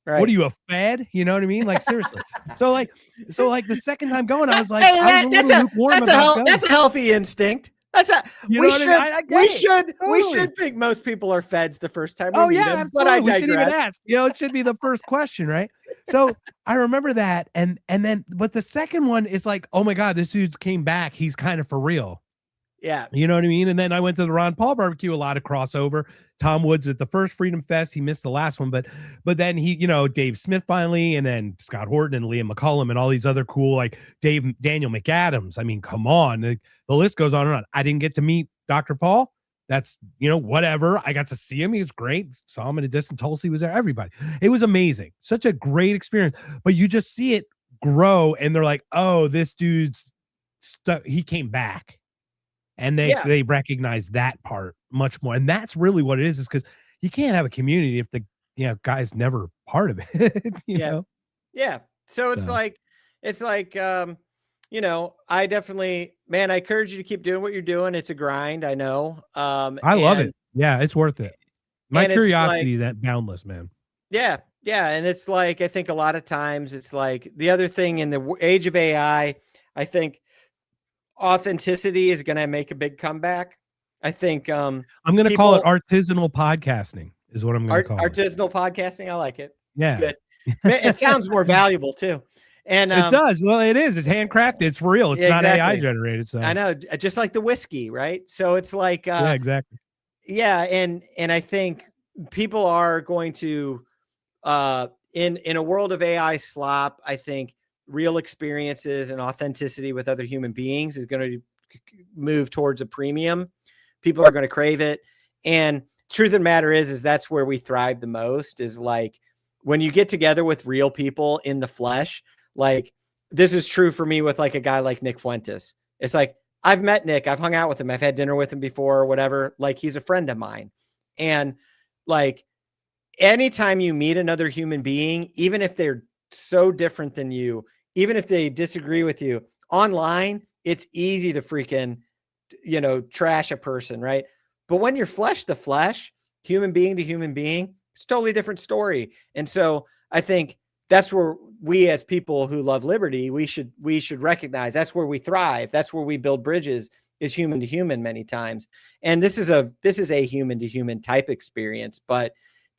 Right. What are you, a Fed? You know what I mean? Like, seriously. So like the second time going, I was like, that's a healthy instinct. That's a we should think most people are feds the first time we meet them, but I digress. We shouldn't even ask. You know, it should be the first question, right? So I remember that, and then but the second one is like, oh my God, this dude came back. He's kind of for real. Yeah. You know what I mean? And then I went to the Ron Paul barbecue, a lot of crossover. Tom Woods at the first Freedom Fest. He missed the last one, but then he, you know, Dave Smith finally, and then Scott Horton and Liam McCullum and all these other cool, like Daniel McAdams. I mean, come on. The list goes on and on. I didn't get to meet Dr. Paul. That's, you know, whatever. I got to see him. He was great. Saw him in a distant Tulsi was there. Everybody. It was amazing. Such a great experience. But you just see it grow and they're like, oh, this dude's he came back. And they recognize that part much more. And that's really what it is because you can't have a community if the guy's never part of it. you know? Yeah. So it's like, you know, I definitely, man, I encourage you to keep doing what you're doing. It's a grind. I know. I love it. Yeah, it's worth it. My curiosity is boundless, man. Yeah. Yeah. And it's like, I think a lot of times it's like the other thing in the age of AI, I think authenticity is going to make a big comeback. I think I'm going to call it artisanal podcasting is what I'm going to call artisanal podcasting. I like it. Yeah. It's good. It sounds more valuable too. And it does. Well, it is. It's handcrafted. It's for real. It's not AI generated. So I know, just like the whiskey, right? So it's like, yeah, exactly. Yeah. And I think people are going to, in a world of AI slop, I think real experiences and authenticity with other human beings is going to move towards a premium. People are going to crave it. And truth of the matter is that's where we thrive the most is like when you get together with real people in the flesh, like this is true for me with like a guy like Nick Fuentes. It's like, I've met Nick, I've hung out with him. I've had dinner with him before or whatever. Like he's a friend of mine. And like anytime you meet another human being, even if they're so different than you, even if they disagree with you online, it's easy to freaking, you know, trash a person. Right. But when you're flesh to flesh, human being to human being, it's a totally different story. And so I think that's where we, as people who love liberty, we should recognize that's where we thrive. That's where we build bridges is human to human many times. And this is a human to human type experience, but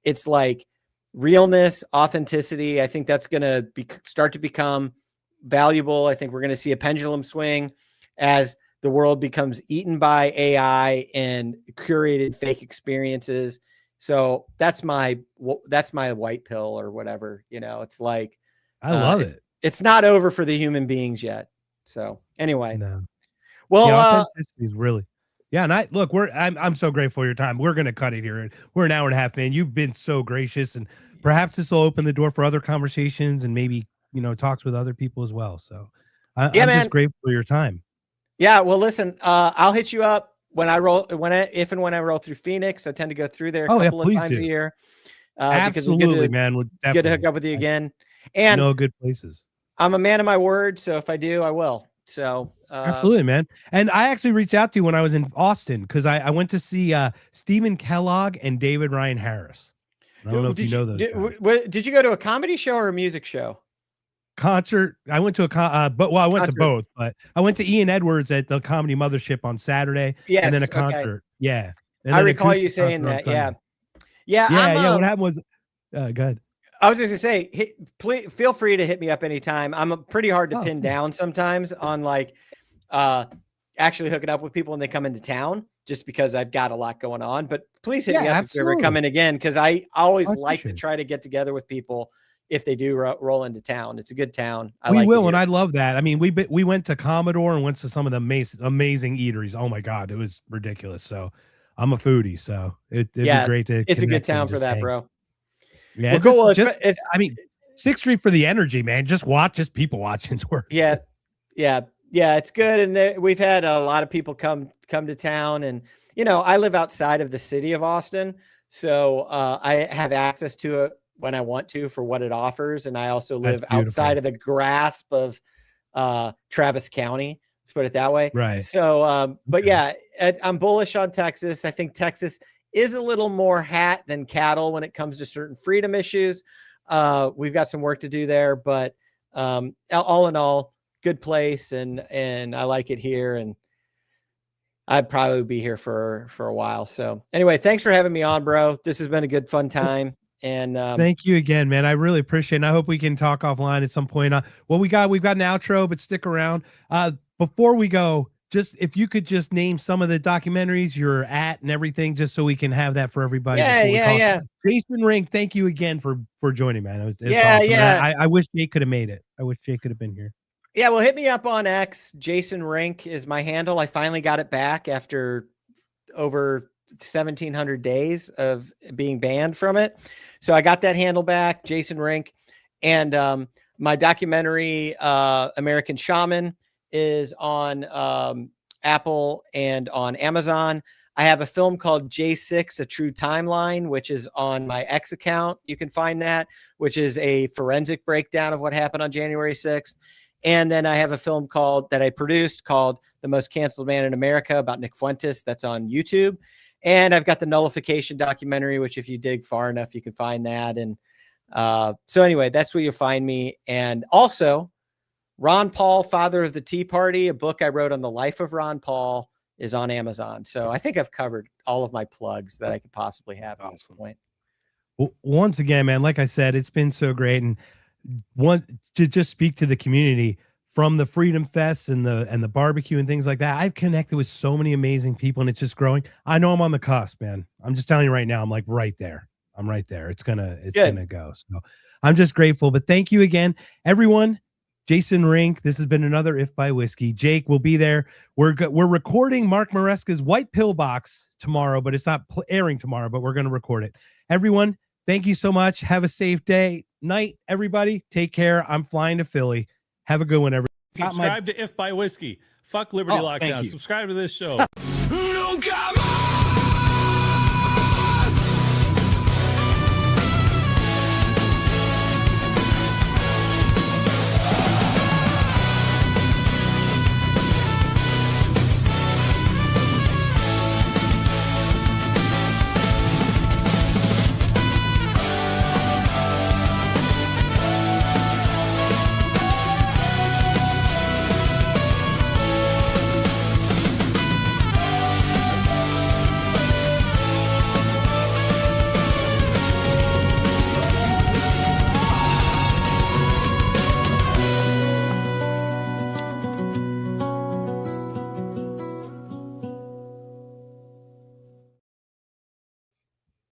it's like realness, authenticity. I think that's going to start to become valuable. I think we're going to see a pendulum swing as the world becomes eaten by AI and curated fake experiences. So that's my white pill or whatever, you know, it's like, I love it. It's not over for the human beings yet. So anyway, no. Well, authenticity is really, yeah. And I'm so grateful for your time. We're going to cut it here. We're an hour and a half in. You've been so gracious and perhaps this will open the door for other conversations and maybe, you know, talks with other people as well. So I'm just grateful for your time. Yeah. Well, listen, I'll hit you up when I roll through Phoenix. I tend to go through there a couple of times a year. Absolutely, man. Good to hook up with you again. And good places. I'm a man of my word. So if I do, I will. So absolutely, man. And I actually reached out to you when I was in Austin because I went to see Stephen Kellogg and David Ryan Harris. I don't know if you know those guys. Did you go to a comedy show or a music show? Concert. I went to I went to both, but I went to Ian Edwards at the Comedy Mothership on Saturday. Yes, and then a concert. Okay. Yeah. I recall you saying that. Yeah. What happened was, good. I was just gonna say, please feel free to hit me up anytime. I'm pretty hard to pin down sometimes on like actually hooking up with people when they come into town. just because I've got a lot going on. But please hit Yeah, me up if you ever absolutely. come in again, because I always I like to appreciate it. try to get together with people if they do roll into town. It's a good town. I We like will, it and here. I love that. I mean, we went to Commodore and went to some of the amazing eateries. Oh my God, it was ridiculous. So I'm a foodie, so it'd be Yeah, great to it's a good connect and town for just that, hang. bro. Yeah, Well, cool. Well, it's I mean, 6th Street for the energy, man. Just people watching's worth. yeah, it's good. And we've had a lot of people come to town, and I live outside of the city of Austin, so I have access to it when I want to for what it offers, and I also live outside of the grasp of Travis County. Let's put it that way. Right. So, but yeah, I'm bullish on Texas. I think Texas is a little more hat than cattle when it comes to certain freedom issues. We've got some work to do there, but all in all, good place, and I like it here, and I'd probably be here for a while. So anyway, thanks for having me on, bro. This has been a good fun time. And thank you again, man. I really appreciate it. And I hope we can talk offline at some point. Well, we've got an outro, but stick around. Before we go, just if you could just name some of the documentaries you're at and everything, just so we can have that for everybody. Yeah. Jason Rink, thank you again for joining, man. It's Yeah, awesome. yeah. I wish Jake could have made it. I wish Jake could have been here. Yeah, well, hit me up on X. Jason Rink is my handle. I finally got it back after over 1,700 days of being banned from it. So I got that handle back, Jason Rink. And my documentary, American Shaman, is on Apple and on Amazon. I have a film called J6, A True Timeline, which is on my X account. You can find that, which is a forensic breakdown of what happened on January 6th. And then I have a film that I produced called The Most Canceled Man in America about Nick Fuentes. That's on YouTube. And I've got the Nullification documentary, which if you dig far enough, you can find that. And so anyway, that's where you'll find me. And also, Ron Paul, Father of the Tea Party, a book I wrote on the life of Ron Paul, is on Amazon. So I think I've covered all of my plugs that I could possibly have at this point. Well, once again, man, like I said, it's been so great. And to just speak to the community from the Freedom Fests and the barbecue and things like that. I've connected with so many amazing people, and it's just growing. I know I'm on the cusp, man. I'm just telling you right now, I'm like right there. I'm right there. It's gonna go. So I'm just grateful. But thank you again, everyone. Jason Rink. This has been another If by Whiskey. Jake will be there. We're recording Mark Maresca's White Pill Box tomorrow, but it's not airing tomorrow. But we're gonna record it. Everyone, thank you so much. Have a safe night, everybody. Take care. I'm flying to Philly. Have a good one, everybody. Subscribe to If by Whiskey. Fuck Liberty Lockdown. Subscribe to this show. No, come on!